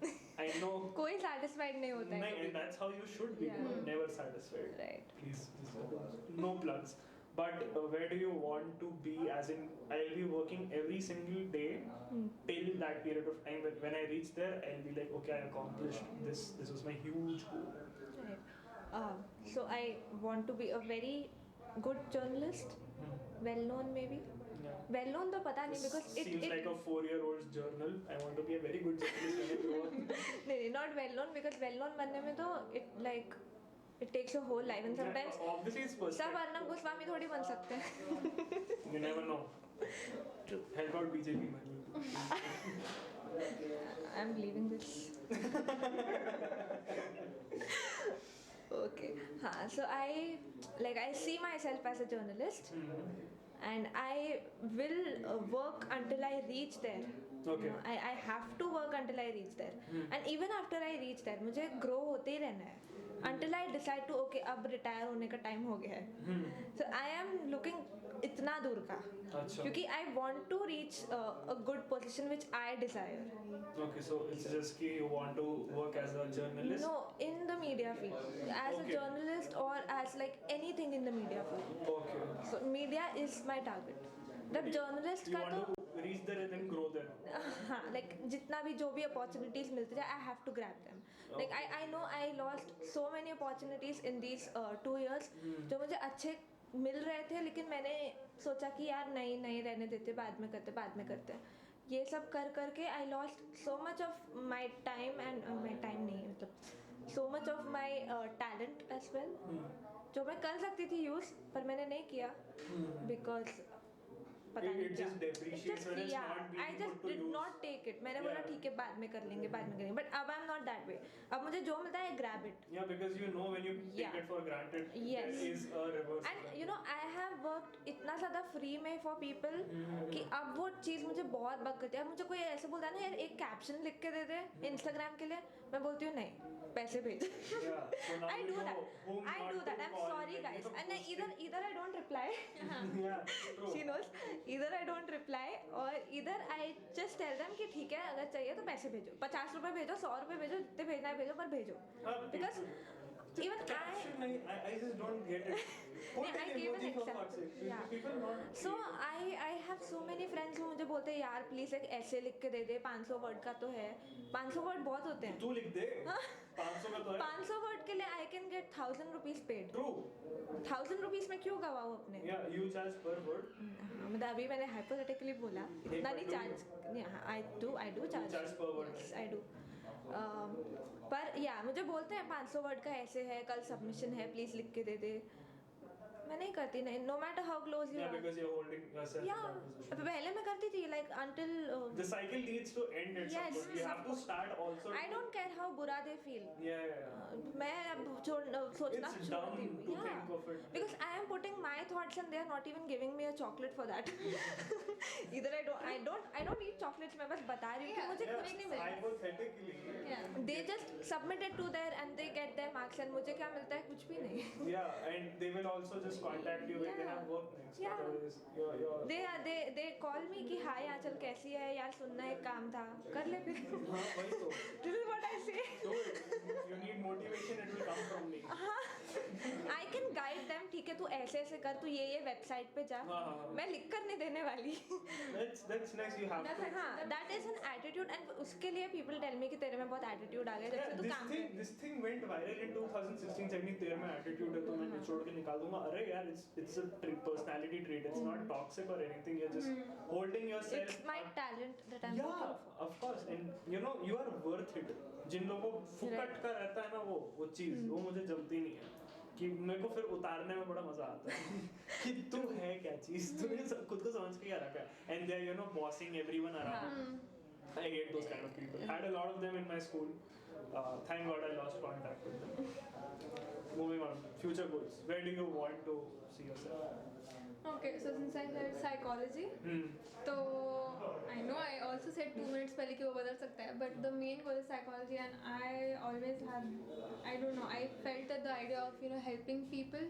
S3: I know.
S4: कोई satisfied नहीं होता है
S3: नहीं, and that's how you should be.
S4: Yeah.
S3: Never satisfied.
S4: Right.
S3: Please, no plugs. But where do you want to be? As in, I'll be working every single day till that period of time. When I reach there, I'll be like, okay, I accomplished this. This was my huge goal.
S4: Right. So I want to be a very good journalist, well known maybe.
S3: Yeah.
S4: Well known तो पता नहीं because
S3: This seems like a 4-year-old's journal. I want to be a very good journalist when I grow up.
S4: नहीं not well known because well known बनने में तो it takes a whole life and sometimes
S3: Yeah, obviously it's
S4: सब
S3: personal.
S4: Arnab Goswami थोड़ी बन सकते हैं.
S3: You never know.
S4: True.
S3: Help out BJP man.
S4: I'm leaving this. Okay. So I see myself as a journalist and I will work until I reach there.
S3: Okay.
S4: You know, I have to work until I reach there. And even after I reach there, मुझे grow होते ही रहना है. Until I decide to okay अब retire होने का time हो गया है. So I am looking इतना दूर का.
S3: अच्छा.
S4: क्योंकि I want to reach a good position which I desire.
S3: Okay, so it's just कि you want to work as a journalist.
S4: No, in the media field, as a
S3: Okay.
S4: journalist or as like anything in the media field.
S3: Okay.
S4: So media is my target. जब journalist
S3: You
S4: का
S3: want
S4: तो
S3: to reach there and then grow there.
S4: हाँ, like जितना भी जो भी opportunities मिलते जाए, I have to grab them. Like I know I lost so many opportunities in these 2 years जो मुझे अच्छे मिल रहे थे लेकिन मैंने सोचा कि यार नहीं रहने देते बाद में करते ये सब कर करके I lost so much of my time and my time नहीं मतलब so much of my talent as well जो मैं कर सकती थी use पर मैंने नहीं किया because पता नहीं
S3: It
S4: क्या.
S3: just depreciates when it's not being
S4: I just
S3: put to
S4: did
S3: use.
S4: not take it. मैंने बोला
S3: Yeah.
S4: ठीक है बाद में कर लेंगे but अब I'm not that way. अब मुझे जो मिलता है I grab it.
S3: Yeah, because you know when you take
S4: Yeah.
S3: it for granted,
S4: Yes.
S3: there is a reverse.
S4: And you know I have worked इतना ज़्यादा free में for people कि अब वो चीज़ मुझे बहुत बग करती है. अब मुझे कोई ऐसे बोलता है ना यार एक caption लिख के दे दे Instagram के लिए मैं बोलती हूँ नहीं पैसे भेज.
S3: Yeah. So now
S4: I
S3: you
S4: do
S3: know
S4: that.
S3: whom
S4: I
S3: not
S4: do
S3: to
S4: that. I'm
S3: call
S4: sorry
S3: when
S4: guys.
S3: you're
S4: And
S3: posting.
S4: either I don't reply.
S3: Yeah, true.
S4: She knows. Either I don't reply or either I just tell them कि ठीक है अगर चाहिए तो पैसे भेजो 50 रुपए भेजो 100 रुपए भेजो जितने भेजना है भेजो पर भेजो because even
S3: Caption, I just don't get it. Put
S4: नहीं, I
S3: an
S4: gave an
S3: emoji for
S4: example.
S3: God's sake.
S4: Yeah.
S3: People not.
S4: so I have so many friends who मुझे बोलते हैं यार प्लीज एक ऐसे लिख के दे दे 500 वर्ड का तो है 500 वर्ड बहुत होते हैं
S3: तू लिख दे 500 का तो है
S4: 500 वर्ड के लिए I can get 1000 rupees paid
S3: True.
S4: 1000 rupees में क्यों गवाऊँ अपने
S3: Yeah, you charge per word.
S4: हाँ, मतलब अभी मैंने hypothetically बोला इतना नहीं charge I do charge
S3: charge per word.
S4: yes I do पर या मुझे बोलते हैं 500 वर्ड का ऐसे है कल सबमिशन है प्लीज लिख के दे दे मैं नहीं करती नहीं no matter how close you
S3: Yeah,
S4: are
S3: because you're holding yourself in
S4: yeah
S3: that position.
S4: पहले मैं करती थी like until
S3: The cycle needs to end at some
S4: Yes,
S3: point. You have to start also.
S4: I don't care how बुरा they feel
S3: Yeah.
S4: मैं अब सोचना
S3: It's
S4: छोड़
S3: dumb
S4: the
S3: to
S4: हूँ
S3: think of it.
S4: because I am putting my thoughts and they are not even giving me a chocolate for that either I don't eat chocolates मैं बस बता रही हूँ कि मुझे कुछ नहीं मिलता
S3: Hypothetically.
S4: they just submit it to there and they get their marks and मुझे क्या मिलता है कुछ भी नहीं
S3: Yeah, and they will also just contact you when they have work next.
S4: Yeah.
S3: Otherwise, you're
S4: they call me कि हाय आंचल कैसी है यार सुनना एक काम था कर ले फिर
S3: हाँ, वही तो.
S4: this is what I say
S3: Do it. You need motivation, it will come from me.
S4: I can guide them ठीक है तू ऐसे कर तू ये वेबसाइट पे जा
S3: हाँ.
S4: मैं लिख कर नहीं देने वाली.
S3: That's next. You have to.
S4: हाँ, that is an attitude and उसके लिए people tell me कि तेरे में बहुत attitude आ गया जब से तू काम कर.
S3: This thing went viral in 2016-17. तेरे में attitude है तो मैं निचोड़ के निकाल दूंगा. अरे यार, it's a personality trait. It's not toxic or anything. You're just holding yourself.
S4: It's my talent that I'm
S3: Yeah,
S4: looking for.
S3: of course. And you know you are worth it. जिन लोगों को फुकट का रहता है ना वो चीज वो मुझे जमती नहीं है. कि मेरे को फिर उतारने में बड़ा मजा आता है कि तू है क्या चीज तूने खुद को समझ के क्या रखा है and they're bossing everyone around. I hate those kind of people. I had a lot of them in my school. Thank God I lost contact with them. Moving on, future goals. Where do you want to see yourself?
S5: Okay, so since I said psychology, so I know I also said 2 minutes पहले कि वो बदल सकता है, but the main goal is psychology, and I always have, I don't know, I felt that the idea of helping people,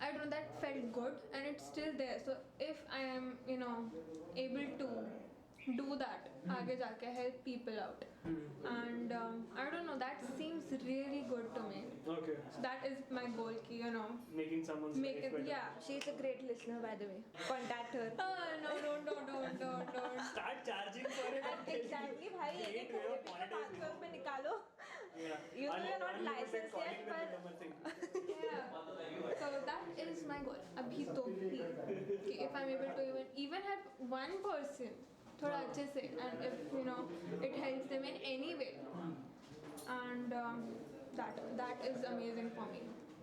S5: I don't know, that felt good, and it's still there. So if I am able to do that, आगे जाके help people out, and I don't know, that seems really good to me.
S3: Okay.
S5: So that is my goal, ki
S3: Making someone's
S5: make
S3: life
S5: it,
S3: better.
S5: yeah.
S4: She's a great listener, by the way. Contact her.
S5: Don't.
S3: Start charging for it.
S4: Exactly, भाई.
S3: Great way of monetizing.
S4: 500 रुपए निकालो.
S3: Yeah.
S4: You know you're not
S3: Unlimited
S4: licensed
S3: calling
S4: yet,
S3: them
S4: but
S3: number thing.
S5: Yeah. So that is my goal. अभी तो भी. कि if I'm able to even help one person, थोड़ा अच्छे से, and if it helps them in any way, and that is amazing for me.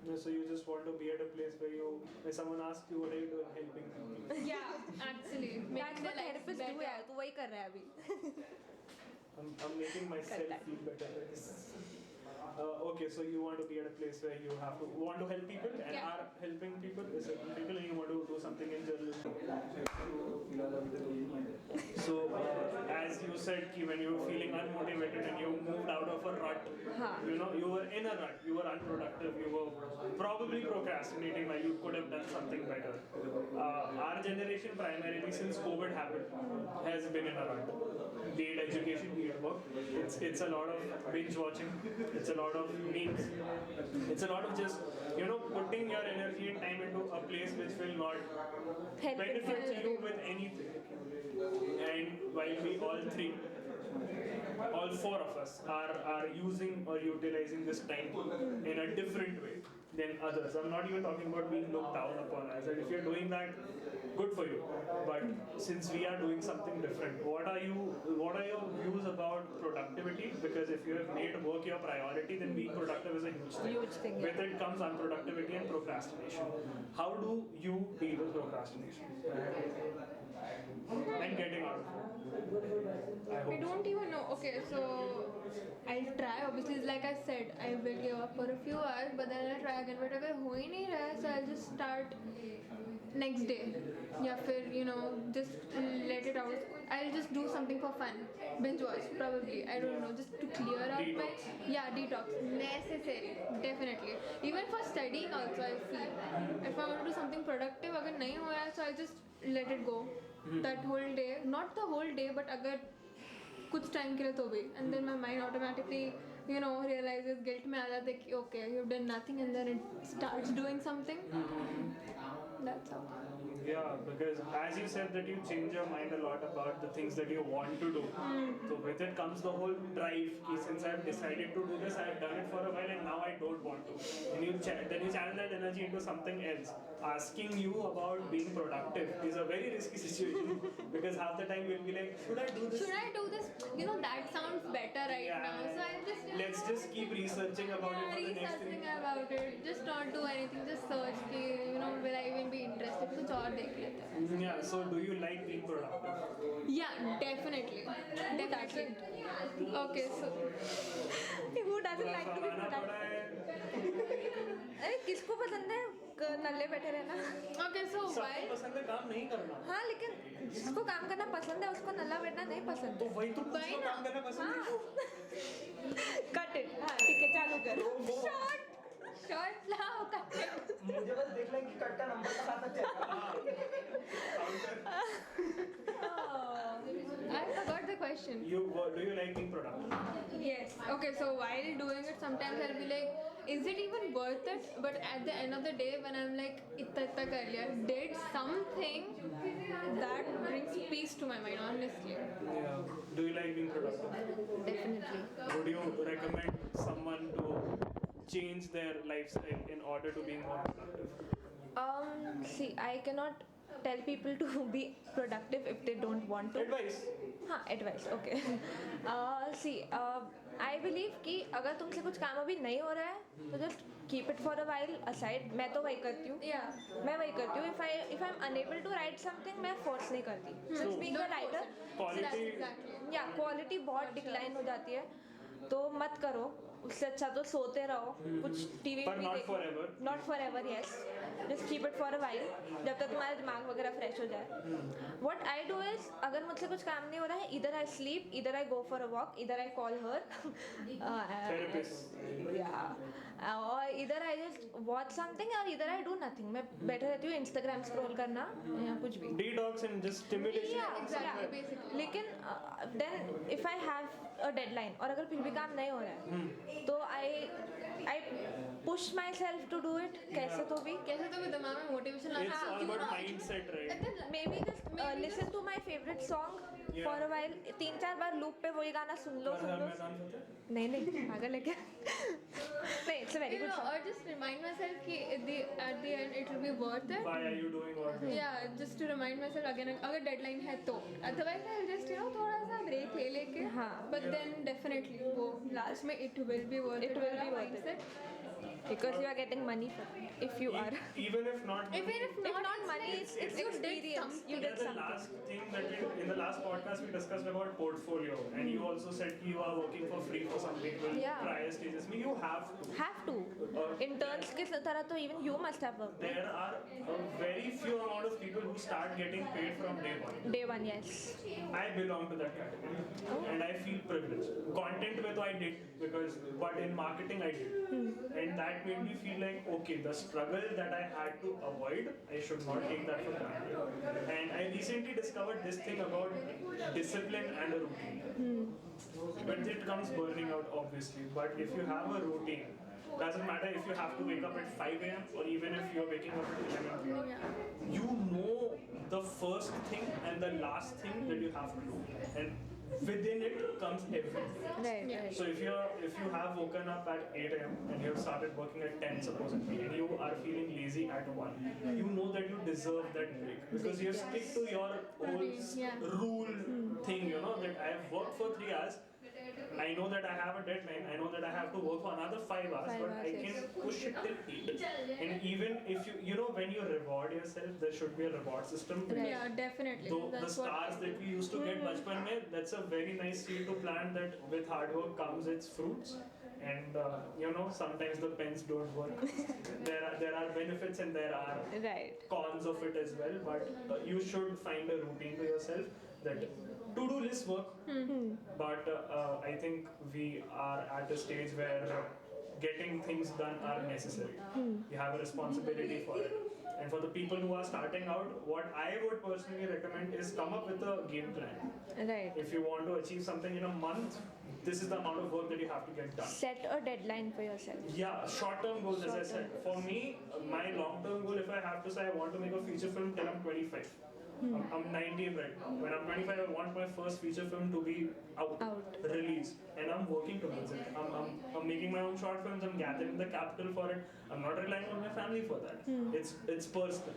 S3: Yeah, so you just want to be at a place where someone asks you what are you doing, helping people.
S5: Yeah, actually,
S4: that's
S5: making
S4: what
S5: their lives
S4: therapists do
S5: better.
S4: यार. तू वही कर रहा है अभी.
S3: I'm making myself feel better by this. Okay, so you want to be at a place where you want to help people and
S5: Yeah.
S3: are helping people, and you want to do something in journalism. So, as you said, कि when you were feeling unmotivated and you moved out of a rut, you were in a rut, you were unproductive, you were probably procrastinating while you could have done something better. Our generation, primarily since COVID happened, has been in a rut. Be it education, be it work. It's a lot of binge watching. It's a lot of memes. It's a lot of just putting your energy and time into a place which will not benefit you with anything. And while we all four of us are using or utilizing this time in a different way than others. I'm not even talking about being looked down upon. I said if you're doing that, good for you. But since we are doing something different, what are your views about productivity? Because if you have made work your priority, then being productive is a huge thing.
S4: Huge thing, yeah.
S3: With it comes unproductivity and procrastination. How do you deal with procrastination? And getting out of it.
S5: I don't even know. Okay, so I'll try. Obviously, like I said, I will give up for a few hours, but then I'll try again. But अगर हो ही नहीं रहा है, so I'll just start next day. या फिर just let it out. I'll just do something for fun. Binge watch probably. I don't know, just to clear out my detox. Necessary, definitely. Even for studying also, I feel if I want to do something productive, अगर नहीं हो रहा है, so I'll just let it go. That whole day, not the whole day, but अगर कुछ time के लिए तो भी, and then my mind automatically realizes guilt में आ जाता है कि okay, you've done nothing, and then it starts doing something. That's how.
S3: Yeah, because as you said that you change your mind a lot about the things that you want to do. So with it comes the whole drive. Ki since I've decided to do this, I've done it for a while and now I don't want to. And then you channel that energy into something else. Asking you about being productive is a very risky situation because half the time you'll be like, should I do this?
S5: Should I do this? That sounds better right now. So I'll just
S3: let's just keep researching about it for the next thing.
S5: researching about it. Just not do anything. Just search. Will I even be interested? कुछ और देख लेते हैं.
S3: Yeah. So do you like being productive?
S5: Yeah, definitely. Okay, so
S4: Who doesn't like to be productive? अरे किसको पसंद है नल्ले बैठे रहना?
S5: okay, so
S3: सबको
S5: while
S3: पसंद है काम नहीं करना.
S4: हाँ लेकिन जिसको काम करना पसंद है उसको नल्ला बैठना नहीं पसंद
S3: तो
S4: है.
S3: वही तो मुझको काम करना पसंद है.
S4: Cut it. हाँ ठीक है चालू कर.
S5: short now, cut it.
S6: मुझे बस देख लें कि कट का नंबर का साथ चलेगा.
S5: I forgot the question.
S3: Do you like being productive?
S5: Yes. Okay, so while doing it, sometimes I'll be like, is it even worth it? But at the end of the day, when I'm like, itta kar liya, did something that brings peace to my mind, honestly.
S3: Yeah. Do you like being productive?
S4: Definitely.
S3: Would you recommend someone to change their lifestyle in order to be more productive?
S4: See, I cannot tell people to be productive if they don't want to.
S3: Advice.
S4: हाँ, advice, okay. See, I believe कि अगर तुमसे कुछ काम अभी नहीं हो रहा है तो just keep it for a while aside. मैं तो वही करती हूँ.
S5: Yeah.
S4: मैं वही करती हूँ. If I'm unable to write something, मैं force नहीं करती. Since being a writer,
S3: Quality.
S5: Exactly.
S4: yeah, quality बहुत decline हो जाती है. तो मत करो. उससे अच्छा तो सोते रहो कुछ TV
S3: But not forever.
S4: Not for ever yes just keep it for a while जब तक तुम्हारा दिमाग वगैरह फ्रेश हो जाए व्हाट आई डू इज अगर मुझसे कुछ काम नहीं हो रहा है इधर आई स्लीप इधर आई गो फॉर अ वॉक इधर आई कॉल हर
S3: Therapist.
S4: और इधर आई जस्ट वॉच समथिंग और इधर आई डू नथिंग मैं बैठे रहती हूँ इंस्टाग्राम स्क्रॉल करना या कुछ भी
S3: Detox and just stimulation.
S4: Yeah,
S5: Exactly, basically.
S4: लेकिन then if I have a deadline और अगर फिर भी काम नहीं हो रहा है तो I push myself to do it कैसे तो भी
S5: कैसे तो भी दिमाग में motivation
S3: It's all about mindset, right?
S4: Maybe just listen to my favourite song
S3: Yeah.
S4: For a while 3-4 बार लूप पे वही गाना सुन लो
S3: मैदान फतेह?
S4: नहीं पागल है क्या नहीं it's a very good
S5: or just remind myself कि at the end it will be worth it.
S3: Why are you doing all this?
S5: Yeah, just to remind myself again अगर deadline है तो otherwise I'll just थोड़ा सा break लेके
S4: हाँ.
S5: but then definitely वो last में it will be worth it.
S4: It will be
S5: वाला
S4: worth it.
S5: mindset.
S4: because you are getting money for it if you are
S3: Even if not.
S5: Even if not,
S4: not money it's
S5: you did
S4: experience
S5: something.
S4: you
S3: Yeah,
S4: did
S3: the
S4: something
S3: last thing that in the last podcast we discussed about portfolio, and you also said you are working for free for some people.
S4: Yeah.
S3: Prior stages. I mean, you have to.
S4: interns के तरह तो even you must have worked
S3: There are a very few amount of people who start getting paid from day one.
S4: day one yes
S3: I belong to that category, and I feel privileged. Content with I did because, but in marketing I did, and that made me feel like okay, the struggle that I had to avoid, I should not take that for granted. And I recently discovered this thing about discipline and a routine. But it comes burning out, obviously. But if you have a routine, doesn't matter if you have to wake up at 5 a.m. or even if you're waking up at 11 p.m. You know the first thing and the last thing that you have to do, and within it comes everything.
S4: right
S3: So if you have woken up at 8 a.m. and you have started working at 10 supposedly, and you are feeling lazy at 1, you know that you deserve that break because you have stick to your whole rule thing. You know that I have worked for 3 hours. I know that I have a deadline. I know that I have to work for another 5 hours,
S4: 5
S3: but I
S4: hours,
S3: can push it till 8. And even if you know when you reward yourself, there should be a reward system.
S5: Yeah, definitely.
S3: Though the
S5: That's what.
S3: stars that we used to get bachpan mein, that's a very nice seed to plant that with hard work comes its fruits. And sometimes the pens don't work. there are benefits and there are
S4: right
S3: cons of it as well, but you should find a routine to yourself that to-do list work, but I think we are at a stage where getting things done are necessary. You have a responsibility for it. And for the people who are starting out, what I would personally recommend is come up with a game plan.
S4: right
S3: If you want to achieve something in a month, this is the amount of work that you have to get done.
S4: set a deadline for yourself
S3: Yeah, short-term goals, as I said. For me, my long-term goal, if I have to say, I want to make a feature film till I'm 25. I'm 19 right now. When I'm 25, I want my first feature film to be out. Released, and I'm working towards it. I'm making my own short films. I'm gathering the capital for it. I'm not relying on my family for that. It's personal.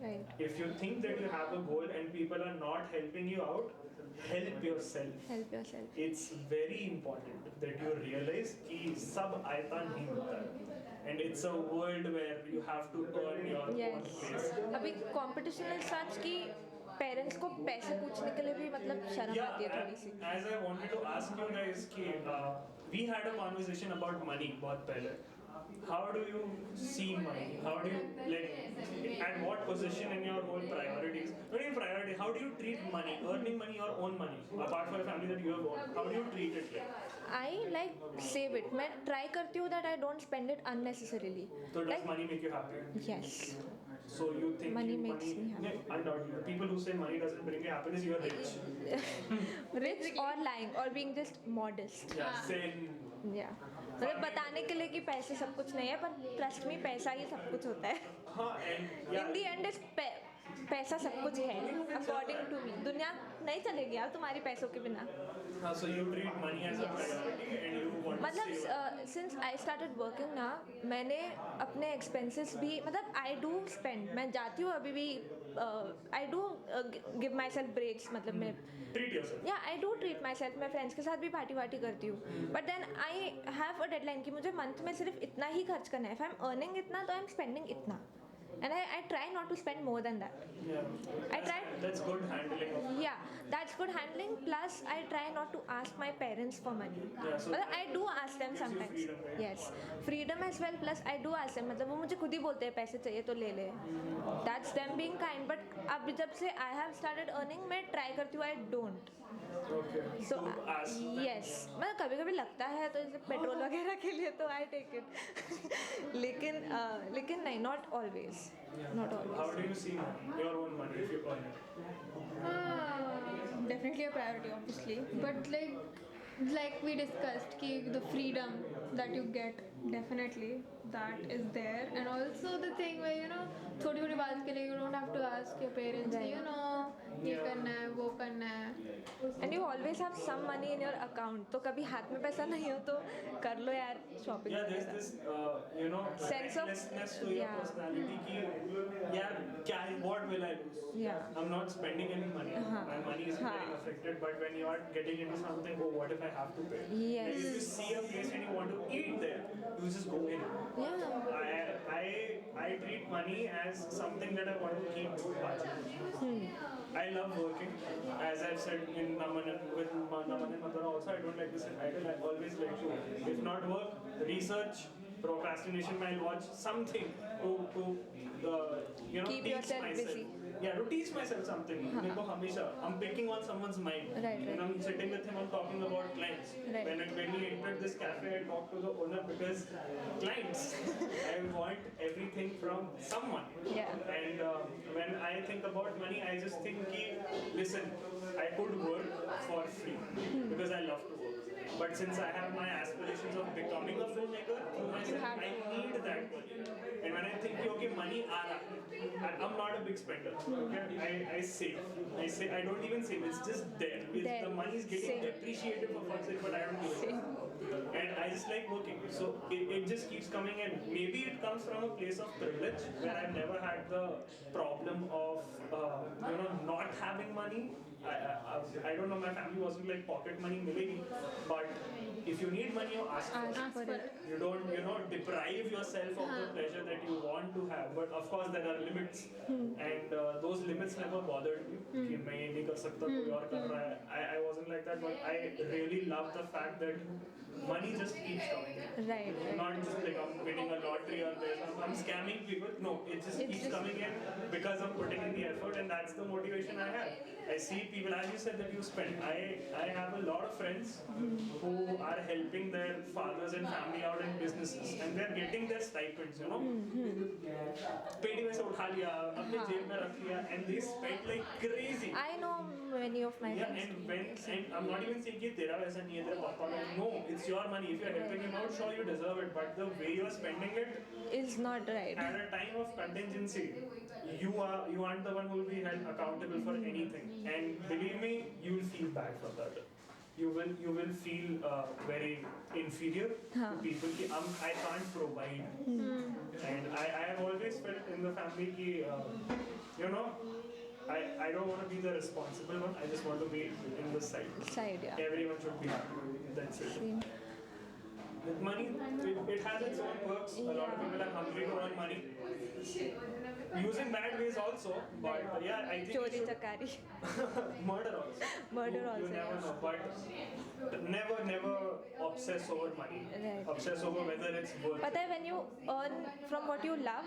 S4: right
S3: If you think that you have a goal and people are not helping you out, help yourself.
S4: help yourself
S3: It's very important that you realize कि सब आयता नहीं होता है, and it's a world where you have to earn your own
S4: yes
S3: place.
S4: अभी competition is such कि parents को पैसे पूछने के लिए भी मतलब शर्म आती है थोड़ी सी
S3: as I wanted to ask you guys कि we had a conversation about money बहुत पहले. How do you see money? How do you at what position in your whole priorities? Not even priority. How do you treat money? Earning money or own money? Apart from the family that you have owned, how do you treat it like?
S4: I like save it मैं try करती हूँ that I don't spend it unnecessarily
S3: So does
S4: like
S3: money make you happy?
S4: yes
S3: So you think
S4: Money makes me happy.
S3: Yeah, undoubtedly. People who say money doesn't bring you happiness, you are rich.
S4: rich or lying or being just modest
S3: Yeah, same.
S4: yeah मतलब बताने के लिए कि पैसे सब कुछ नहीं है, पर ट्रस्ट में पैसा ही सब कुछ होता है.
S3: हाँ, and
S4: इन दी एंड पैसा सब कुछ है अकॉर्डिंग टू मी. दुनिया नहीं चलेगी यार तुम्हारी पैसों के बिना.
S3: so you treat money as a priority and you want to
S4: मतलब
S3: save.
S4: Since I started working ना, मैंने अपने एक्सपेंसेस भी मतलब आई डू स्पेंड. मैं जाती हूँ अभी भी, I do give myself breaks. मतलब मैं
S3: Treat yourself.
S4: या I do treat myself. मैं फ्रेंड्स के साथ भी पार्टी वार्टी करती हूँ, but then I have a deadline कि मुझे मंथ में सिर्फ इतना ही खर्च करना है. इफ आई एम अर्निंग इतना तो आई एम स्पेंडिंग इतना, and I try not to spend more than that.
S3: Yeah.
S4: I try.
S3: That's good handling of.
S4: Yeah, that's good handling. Plus, I try not to ask my parents for money.
S3: Yeah, so
S4: मतलब I do ask them
S3: gives you
S4: sometimes.
S3: freedom, right?
S4: Yes, freedom as well. Plus, I do ask them. मतलब वो मुझे खुद ही बोलते हैं पैसे चाहिए तो ले ले. That's them being kind. But अब जब से I have started earning, मैं try करती हूँ. I don't.
S3: Okay.
S4: So
S3: ask.
S4: yes, मतलब कभी कभी लगता है तो जैसे पेट्रोल वगैरह के लिए तो I take it. लेकिन नहीं, not always. Not always.
S3: How do you see your own money if you earn it?
S5: Definitely a priority, obviously. But like we discussed, ki the freedom that you get, definitely that is there. And also the thing where थोड़ी थोड़ी बात के लिए you don't have to ask your parents, ये करना है वो करना है.
S4: And you always have some money in your account. तो कभी हाथ में पैसा नहीं हो तो कर लो यार shopping.
S3: Yeah, there's this
S4: Sense of-
S3: recklessness to your
S4: yeah.
S3: personality कि यार क्या what will I lose?
S4: Yeah.
S3: I'm not spending any money. My money is getting affected. But when you are getting into something, oh, what if I have to pay?
S4: Yes.
S3: Like if you see a place and you want to eat there, you just go in.
S4: Yeah.
S3: I treat money as something that I want to keep watching. I love working. As I've said in Naman with Naman and Madhura also, I don't like to sit idle. I always like to, if not work, research, procrastination, I'll watch something to
S4: Keep
S3: teach
S4: yourself
S3: myself.
S4: busy.
S3: Yeah, to teach myself something. मेरे को हमेशा, I'm picking on someone's mind.
S4: Right.
S3: When I'm sitting with him, I'm talking about clients.
S4: Right.
S3: When we entered this cafe, I talked to the owner because clients, I want everything from someone.
S4: Yeah.
S3: And when I think about money, I just think, ki, listen, I could work for free because I love to work. But since I have my aspirations of becoming a filmmaker through myself, I need that money. And when I think, okay, money aa raha hai, I'm not a big spender. Okay, I save. I don't even save. It's just there.
S4: There.
S3: The money is getting
S4: Same.
S3: depreciated for fuck's sake, but I don't do it. And I just like working. So it just keeps coming in. Maybe it comes from a place of privilege where I've never had the problem of not having money. I don't know, my family wasn't like pocket money milegi, but if you need money, you ask for it.
S4: Ask for it.
S3: You don't deprive yourself of the pleasure that you want to have. But of course there are limits, and those limits never bothered me. कि मैं ये नहीं कर सकता, कोई और कर रहा है. I wasn't like that, but I really love the fact that money just keeps coming in.
S4: Right.
S3: Not just like I'm winning a lottery or I'm scamming people. No, it just keeps coming in because I'm putting in the effort, and that's the motivation I have. I see people, as you said, that you spend. I have a lot of friends who are helping their fathers and family out in businesses, and they're getting their stipends, पेटी में से उठा लिया, अपने जेब में रख लिया, and they spend like crazy.
S4: I know many of my
S3: Yeah,
S4: friends.
S3: and I'm not even saying कि तेरा वैसा नहीं है, तेरा पापा का. No, it's your money. If you're helping him out, sure you deserve it. But the way you're spending it
S4: Is not right.
S3: at a time of contingency, you aren't the one who will be held accountable for anything. And believe me, you will feel bad for that. You will feel very inferior to people कि I can't provide. And I have always felt in the family कि I don't want to be the responsible one. I just want to be in the side.
S4: Yeah.
S3: Everyone should be happy. That's it.
S4: Same.
S3: With money, it has its own perks. A lot of people are hungry to earn money. Using bad ways also, but yeah, I think you
S4: Chori
S3: should
S4: chakari.
S3: murder also.
S4: Murder
S3: You
S4: also,
S3: never
S4: yeah.
S3: know, but never obsess over money.
S4: Right.
S3: Obsess over whether it's worth
S4: Pata
S3: it.
S4: hai, when you earn from what you love,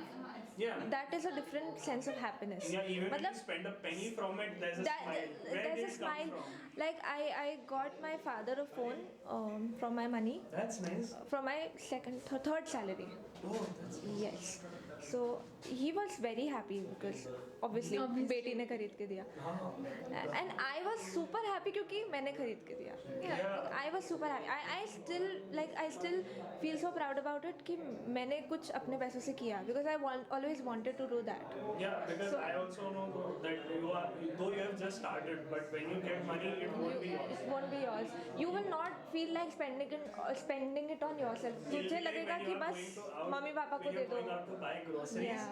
S3: Yeah.
S4: that is a different sense of happiness.
S3: Yeah, even when you
S4: Matlab,
S3: spend a penny from it, there's a smile. Where
S4: there's
S3: did
S4: a
S3: it
S4: smile.
S3: come from?
S4: Like I got my father a phone from my money,
S3: That's nice.
S4: from my third salary.
S3: Oh, that's nice.
S4: Yes. So he was very happy because obviously बेटी ने खरीद के दिया. And I was super happy क्योंकि मैंने खरीद के दिया.
S3: Yeah.
S4: I was super happy. I still feel so proud about it कि मैंने कुछ अपने पैसों से किया because I always wanted to do that.
S3: Yeah, because I also know that though you have just started, but when you get money, it won't be yours.
S4: It won't be yours. You will not feel like spending it on yourself. तुझे लगेगा कि बस mummy papa को दे दो.
S3: Going out to buy groceries.
S4: Yeah.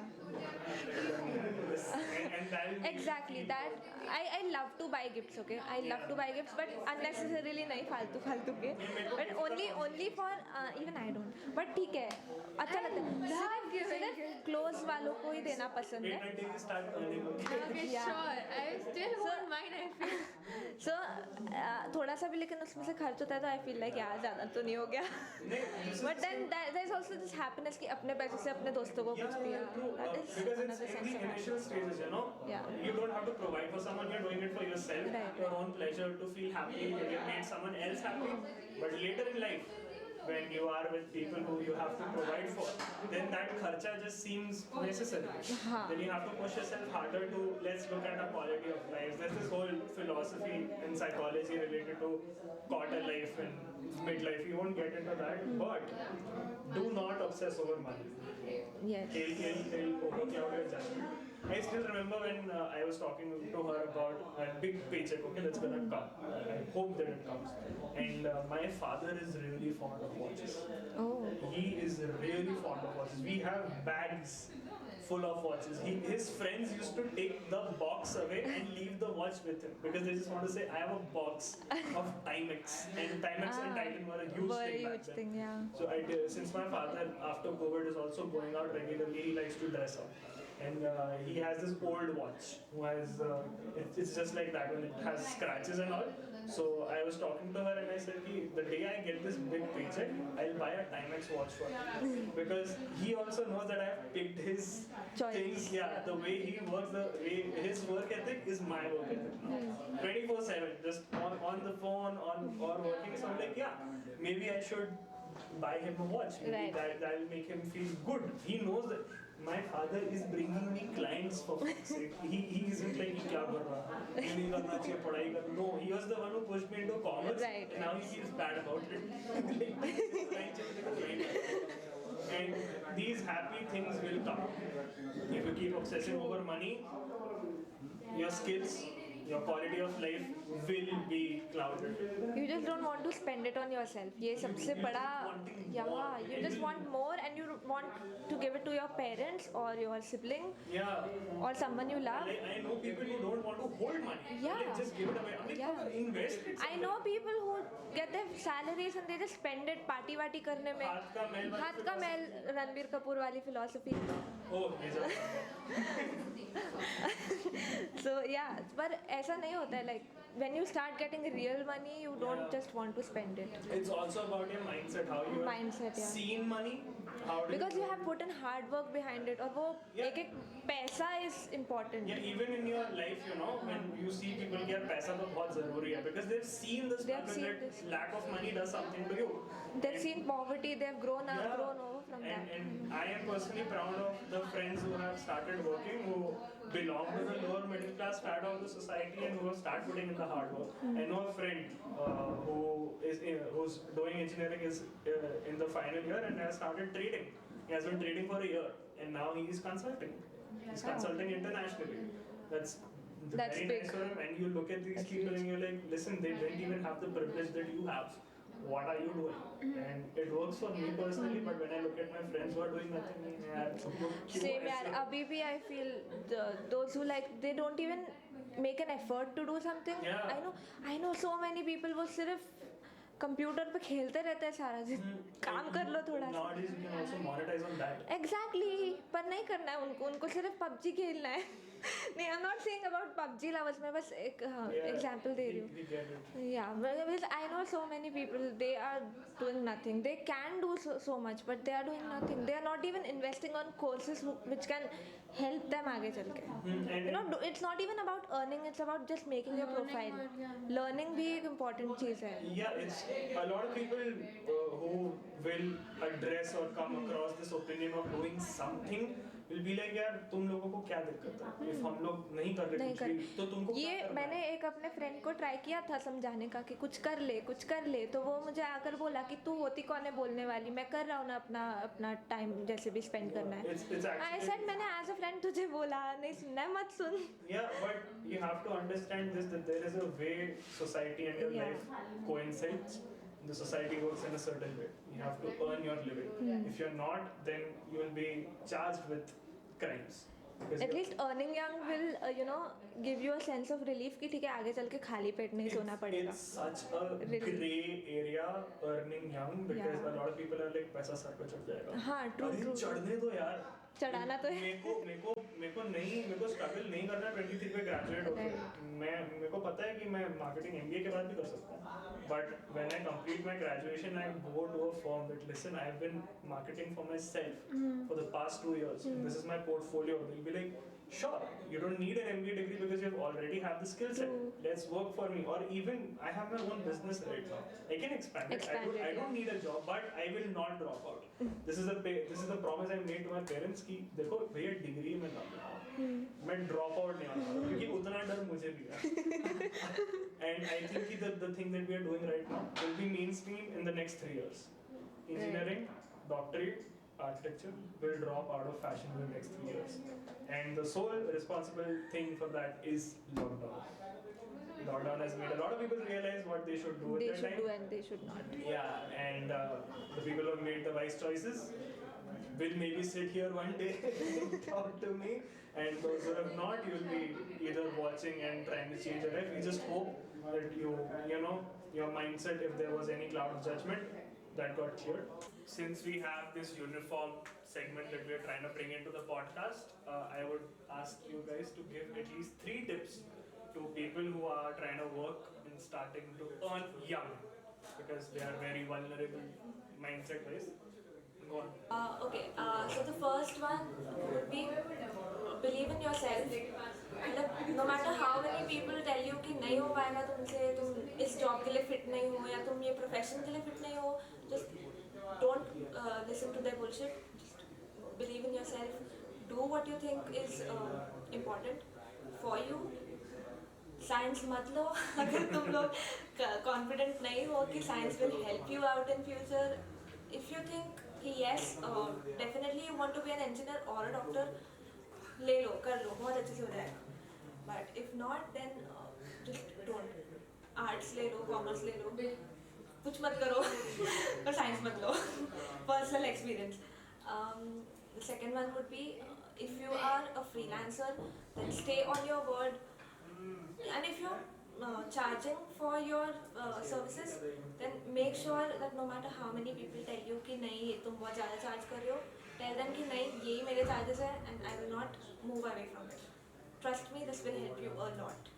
S3: And that will make
S4: Exactly that. I love to buy gifts. Okay, I love to buy gifts, but unnecessarily नहीं फालतू के. But only for even I don't. But ठीक है. अच्छा लगता है. सिर्फ close वालों को ही देना पसंद है.
S3: wait until you start earning.
S5: Okay,
S4: Yeah.
S5: sure. I still won't mind. I feel.
S4: So थोड़ा सा भी लेकिन उसमें से खर्च होता है तो I feel like यार ज़्यादा तो नहीं हो गया. But then there's also this happiness कि अपने पैसों से अपने दोस्तों को कुछ दिया. That is
S3: Because it's
S4: another
S3: in
S4: sense
S3: the
S4: of
S3: initial stages, you know.
S4: Yeah.
S3: You don't have to provide for someone. You're doing it for yourself,
S4: Right.
S3: your own pleasure, to feel happy. You made someone else happy. But later in life, when you are with people who you have to provide for, then that kharcha just seems necessary. Then you have to push yourself harder to, let's look at the quality of life. There's this whole philosophy in psychology related to quarter life and midlife. You won't get into that, but do not obsess over money.
S4: Yes.
S3: It'll overcloud your judgment. I still remember when I was talking to her about a big paycheck, okay, that's gonna come. I hope that it comes. And my father is really fond of watches.
S4: Oh.
S3: He is really fond of watches. We have bags full of watches. His friends used to take the box away and leave the watch with him because they just want to say, I have a box of Timex. And Timex and Titan were a huge
S4: Very
S3: thing back
S4: huge
S3: then.
S4: thing, yeah.
S3: So since my father after COVID is also going out regularly, he likes to dress up. And he has this old watch who has, it's just like that when it has scratches and all. So I was talking to her and I said, the day I get this big paycheck, I'll buy a Timex watch for him. Because he also knows that I've picked his
S4: Choice.
S3: things. Yeah, the way he works, the way his work ethic is my work ethic. 24/7, just on the phone, or working. So I'm like, yeah, maybe I should buy him a watch. Maybe
S4: Right.
S3: that'll make him feel good. He knows that my father is bringing me clients for fuck's sake. He isn't like, क्या कर रहा है? ये नहीं करना चाहिए, पढ़ाई कर. No, he was the one who pushed me into commerce.
S4: Right.
S3: And now he feels bad about it. Like, and these happy things will come. If you keep obsessing over money, your skills, your quality of life will be clouded.
S4: You just don't want to spend it on yourself. ये सबसे बड़ा yeah, you just want more and you want to give it to your parents or your sibling
S3: Yeah.
S4: or someone you love.
S3: Like, I know people who don't want to hold money.
S4: Yeah.
S3: Like, just give it away. I'm like,
S4: Yeah.
S3: invest it.
S4: I know people who get their salaries and they just spend it party वाटी करने में.
S3: हाथ का मैल वाली
S4: हाथ का मैल रणबीर कपूर वाली philosophy.
S3: Oh, yes, sir.
S4: So yeah, पर ऐसा नहीं होता है. Like when you start getting real money, you don't just want to spend it.
S3: It's also about your mindset, how you have
S4: Mindset, yeah.
S3: seen money, how do
S4: Because you have put in hard work behind it. और वो
S3: Yeah.
S4: एक पैसा is important.
S3: Yeah, even in your life, you know, when you see people get पैसा तो बहुत ज़रूरी है because they've seen the
S4: They have
S3: struggle
S4: seen
S3: that
S4: this.
S3: lack of money does something to you.
S4: They've seen poverty. They've grown up,
S3: Yeah.
S4: grown over from that.
S3: And I am personally proud of the friends who have started working, who belong to the lower middle class strata of the society and who have started putting in the hard work. I know a friend who's doing engineering is in the final year and has started trading. He has been trading for a year and now he is consulting. He's consulting internationally. That's
S4: That's
S3: very
S4: big.
S3: nice for him. And you look at these
S4: That's
S3: people
S4: huge.
S3: and you're like, listen, they don't even have the privilege that you have. What are you doing? And it works for me personally, but when I look at my friends who are doing nothing,
S4: Same यार. अभी भी I feel those who like they don't even make an effort to do something.
S3: Yeah.
S4: I know so many people वो सिर्फ computer पे खेलते रहते हैं सारा दिन. काम कर लो थोड़ा सा.
S3: Nowadays you can also monetize on that.
S4: Exactly, पर नहीं करना है उनको सिर्फ PUBG खेलना है. नहीं, I'm not saying about PUBG lovers. मैं बस एक example दे रही हूँ.
S3: We get it.
S4: Yeah, because I know so many people, they are doing nothing. They can do so much, but they are doing nothing. They are not even investing on courses which can help them आगे चल के.
S3: And
S4: You know, it's not even about earning. It's about just making your profile. Learning भी एक important चीज़ है.
S3: yeah, it's a lot of people who will address or come across this opinion of doing something will be like यार तुम लोगों को क्या दिक्कत है इफ हम लोग नहीं कर रहे
S4: नहीं
S3: कुछ
S4: कर
S3: भी तो तुमको क्या
S4: ये
S3: करना
S4: मैंने
S3: है?
S4: एक अपने फ्रेंड को ट्राई किया था समझाने का कि कुछ कर ले तो वो मुझे आकर बोला कि तू होती कौन है बोलने वाली, मैं कर रहा हूँ ना अपना अपना टाइम जैसे भी स्पेंड करना है.
S3: It's
S4: आई
S3: actually
S4: सेड मैंने एज अ फ्रेंड तुझे बोला नहीं सुनना है मत सुन.
S3: yeah, but you have to understand this that there is a way society and your
S4: Yeah.
S3: life coincides. The society works in a certain way. You have to earn your living. If you're not, then you will be charged with crimes. Because you're-
S4: at least earning young will give you a sense of relief कि ठीक है आगे चल के खाली पेट नहीं सोना पड़ेगा.
S3: It's such a
S4: Really.
S3: gray area earning young because
S4: Yeah.
S3: a lot of people are like पैसा सर पे चढ़ जाएगा.
S4: हाँ ट्रू
S3: अरे
S4: ट्रू
S3: चढ़ने दो यार.
S4: चढ़ाना तो है.
S3: मेरे को स्ट्रगल नहीं करना 23 पे ग्रेजुएट होके. मेरे को पता है कि मैं मार्केटिंग एमबीए के बाद भी कर सकता हूँ. But when I complete my graduation, I go to a firm that listen, I've been marketing for myself for the past 2 years. This is my portfolio. They'll be like, sure, you don't need an MBA degree because you already have the skill set.
S4: True.
S3: Let's work for me. Or even I have my own business right now. I can expand it. I don't need a job, but I will not drop out. This is the promise I made to my parents कि देखो भैया degree में ना बनाओ, मैं drop out नहीं होना क्योंकि उतना डर मुझे भी है. And I think कि the thing that we are doing right now will be mainstream in the next 3 years. Engineering, doctorate, architecture will drop out of fashion in the next 3 years. And the sole responsible thing for that is lockdown. Lockdown has made a lot of people realize what they should do with
S4: They
S3: their
S4: should
S3: time.
S4: do and they should not.
S3: Yeah, and the people who have made the wise choices will maybe sit here one day and talk to me, and those who have not, you will be either watching and trying to change your life. We just hope that you know, your mindset, if there was any cloud of judgment, that got cleared. Since we have this uniform segment that we are trying to bring into the podcast, I would ask you guys to give at least 3 tips to people who are trying to work and starting to earn young, because they are very vulnerable mindset wise. Go on.
S4: Okay, so the first one would be believe in yourself. मतलब no matter how many people tell you कि नहीं हो पाएगा तुमसे, तुम इस job के लिए फिट नहीं हो या तुम ये प्रोफेशन के लिए फिट नहीं हो, just don't listen to their bullshit. Just believe in yourself. Do what you think is important for you. Science मत लो अगर तुम लोग कॉन्फिडेंट नहीं हो कि science will help you out in future. If you think कि yes definitely you want to be an engineer और अ डॉक्टर, ले लो कर लो बहुत अच्छे से हो जाएगा. But if not then just don't. Arts ले लो, कॉमर्स ले लो, कुछ मत करो और साइंस मत लो. Personal experience. The second one would be if you are a freelancer, then stay on your word. And if you're charging for your services, then make sure that no matter how many people tell you कि नहीं ये तुम बहुत ज़्यादा charge कर रहे हो, tell them कि नहीं यही मेरे charges है and I will not move away from it. Trust me, this will help you a lot.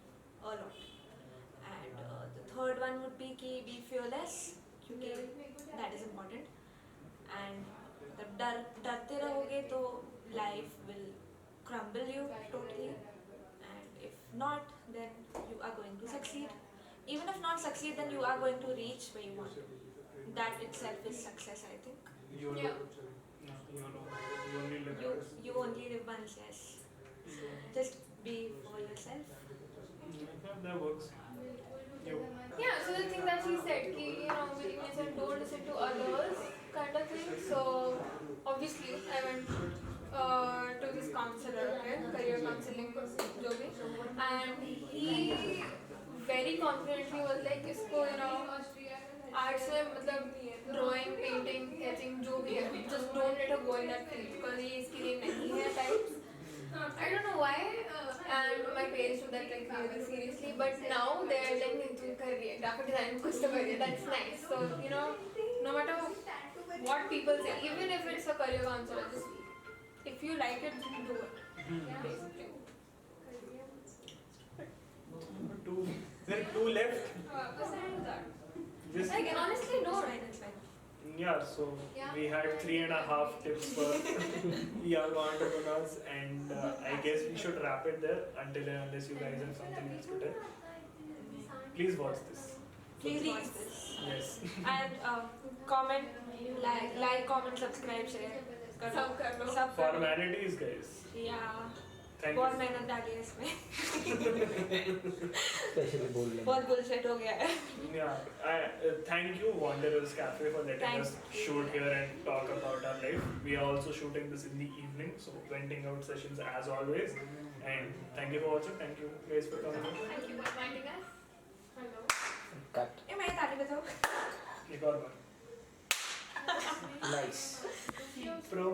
S4: And the third one would be कि be fearless, क्योंकि that is important. And जब डरते रहोगे तो life will crumble you totally. If not, then you are going to succeed. Even if not succeed, then you are going to reach where you want. That itself is success, I think.
S3: YOLO.
S5: Yeah.
S3: No, YOLO. You only live once.
S4: You only live once, yes. Just be for yourself.
S3: Yeah, that works. You.
S5: Yeah, so the thing that she said, ki, believe in yourself, don't listen to others, kind of thing. So obviously, I went to this counselor, okay, career counseling, जो भी, and he very confidently was like, इसको arts में मतलब drawing, painting, sketching जो भी है, just don't let her go in that field because ये इसके लिए नहीं है types. I don't know why, and my parents took that like really seriously, but now they're like, नहीं तू कर रही है graphic design कुछ तो कर रही है, that's nice. So no matter what people say, even if it's a career counselor, just if you like it, just do it. Basically.
S3: There are 2 left. Just
S5: Like honestly, no.
S4: It's fine.
S3: yeah, so we had 3.5 tips for young entrepreneurs, and I guess we should wrap it there until and unless you guys have something else to tell. Please watch this.
S4: Please watch this.
S3: Yes.
S4: And comment, like, comment, subscribe, share.
S5: सब कर लो.
S4: सब
S3: Formalities, guys.
S4: Yeah.
S3: Thank
S4: बहुत
S3: you.
S4: मेहनत डाली है इसमें.
S6: Specially बोल रहे
S4: बहुत bullshit हो गया है.
S3: Yeah, thank you, Wanderers Cafe, for letting
S4: Thank
S3: us shoot here and talk about our life. We are also shooting this in the evening, so venting out sessions as always. And thank you for watching. Thank you guys for coming.
S5: Thank you for inviting us. Hello.
S6: Cut
S4: ये मैं ताली बजाऊँ.
S3: एक और बार.
S6: Nice
S3: Pro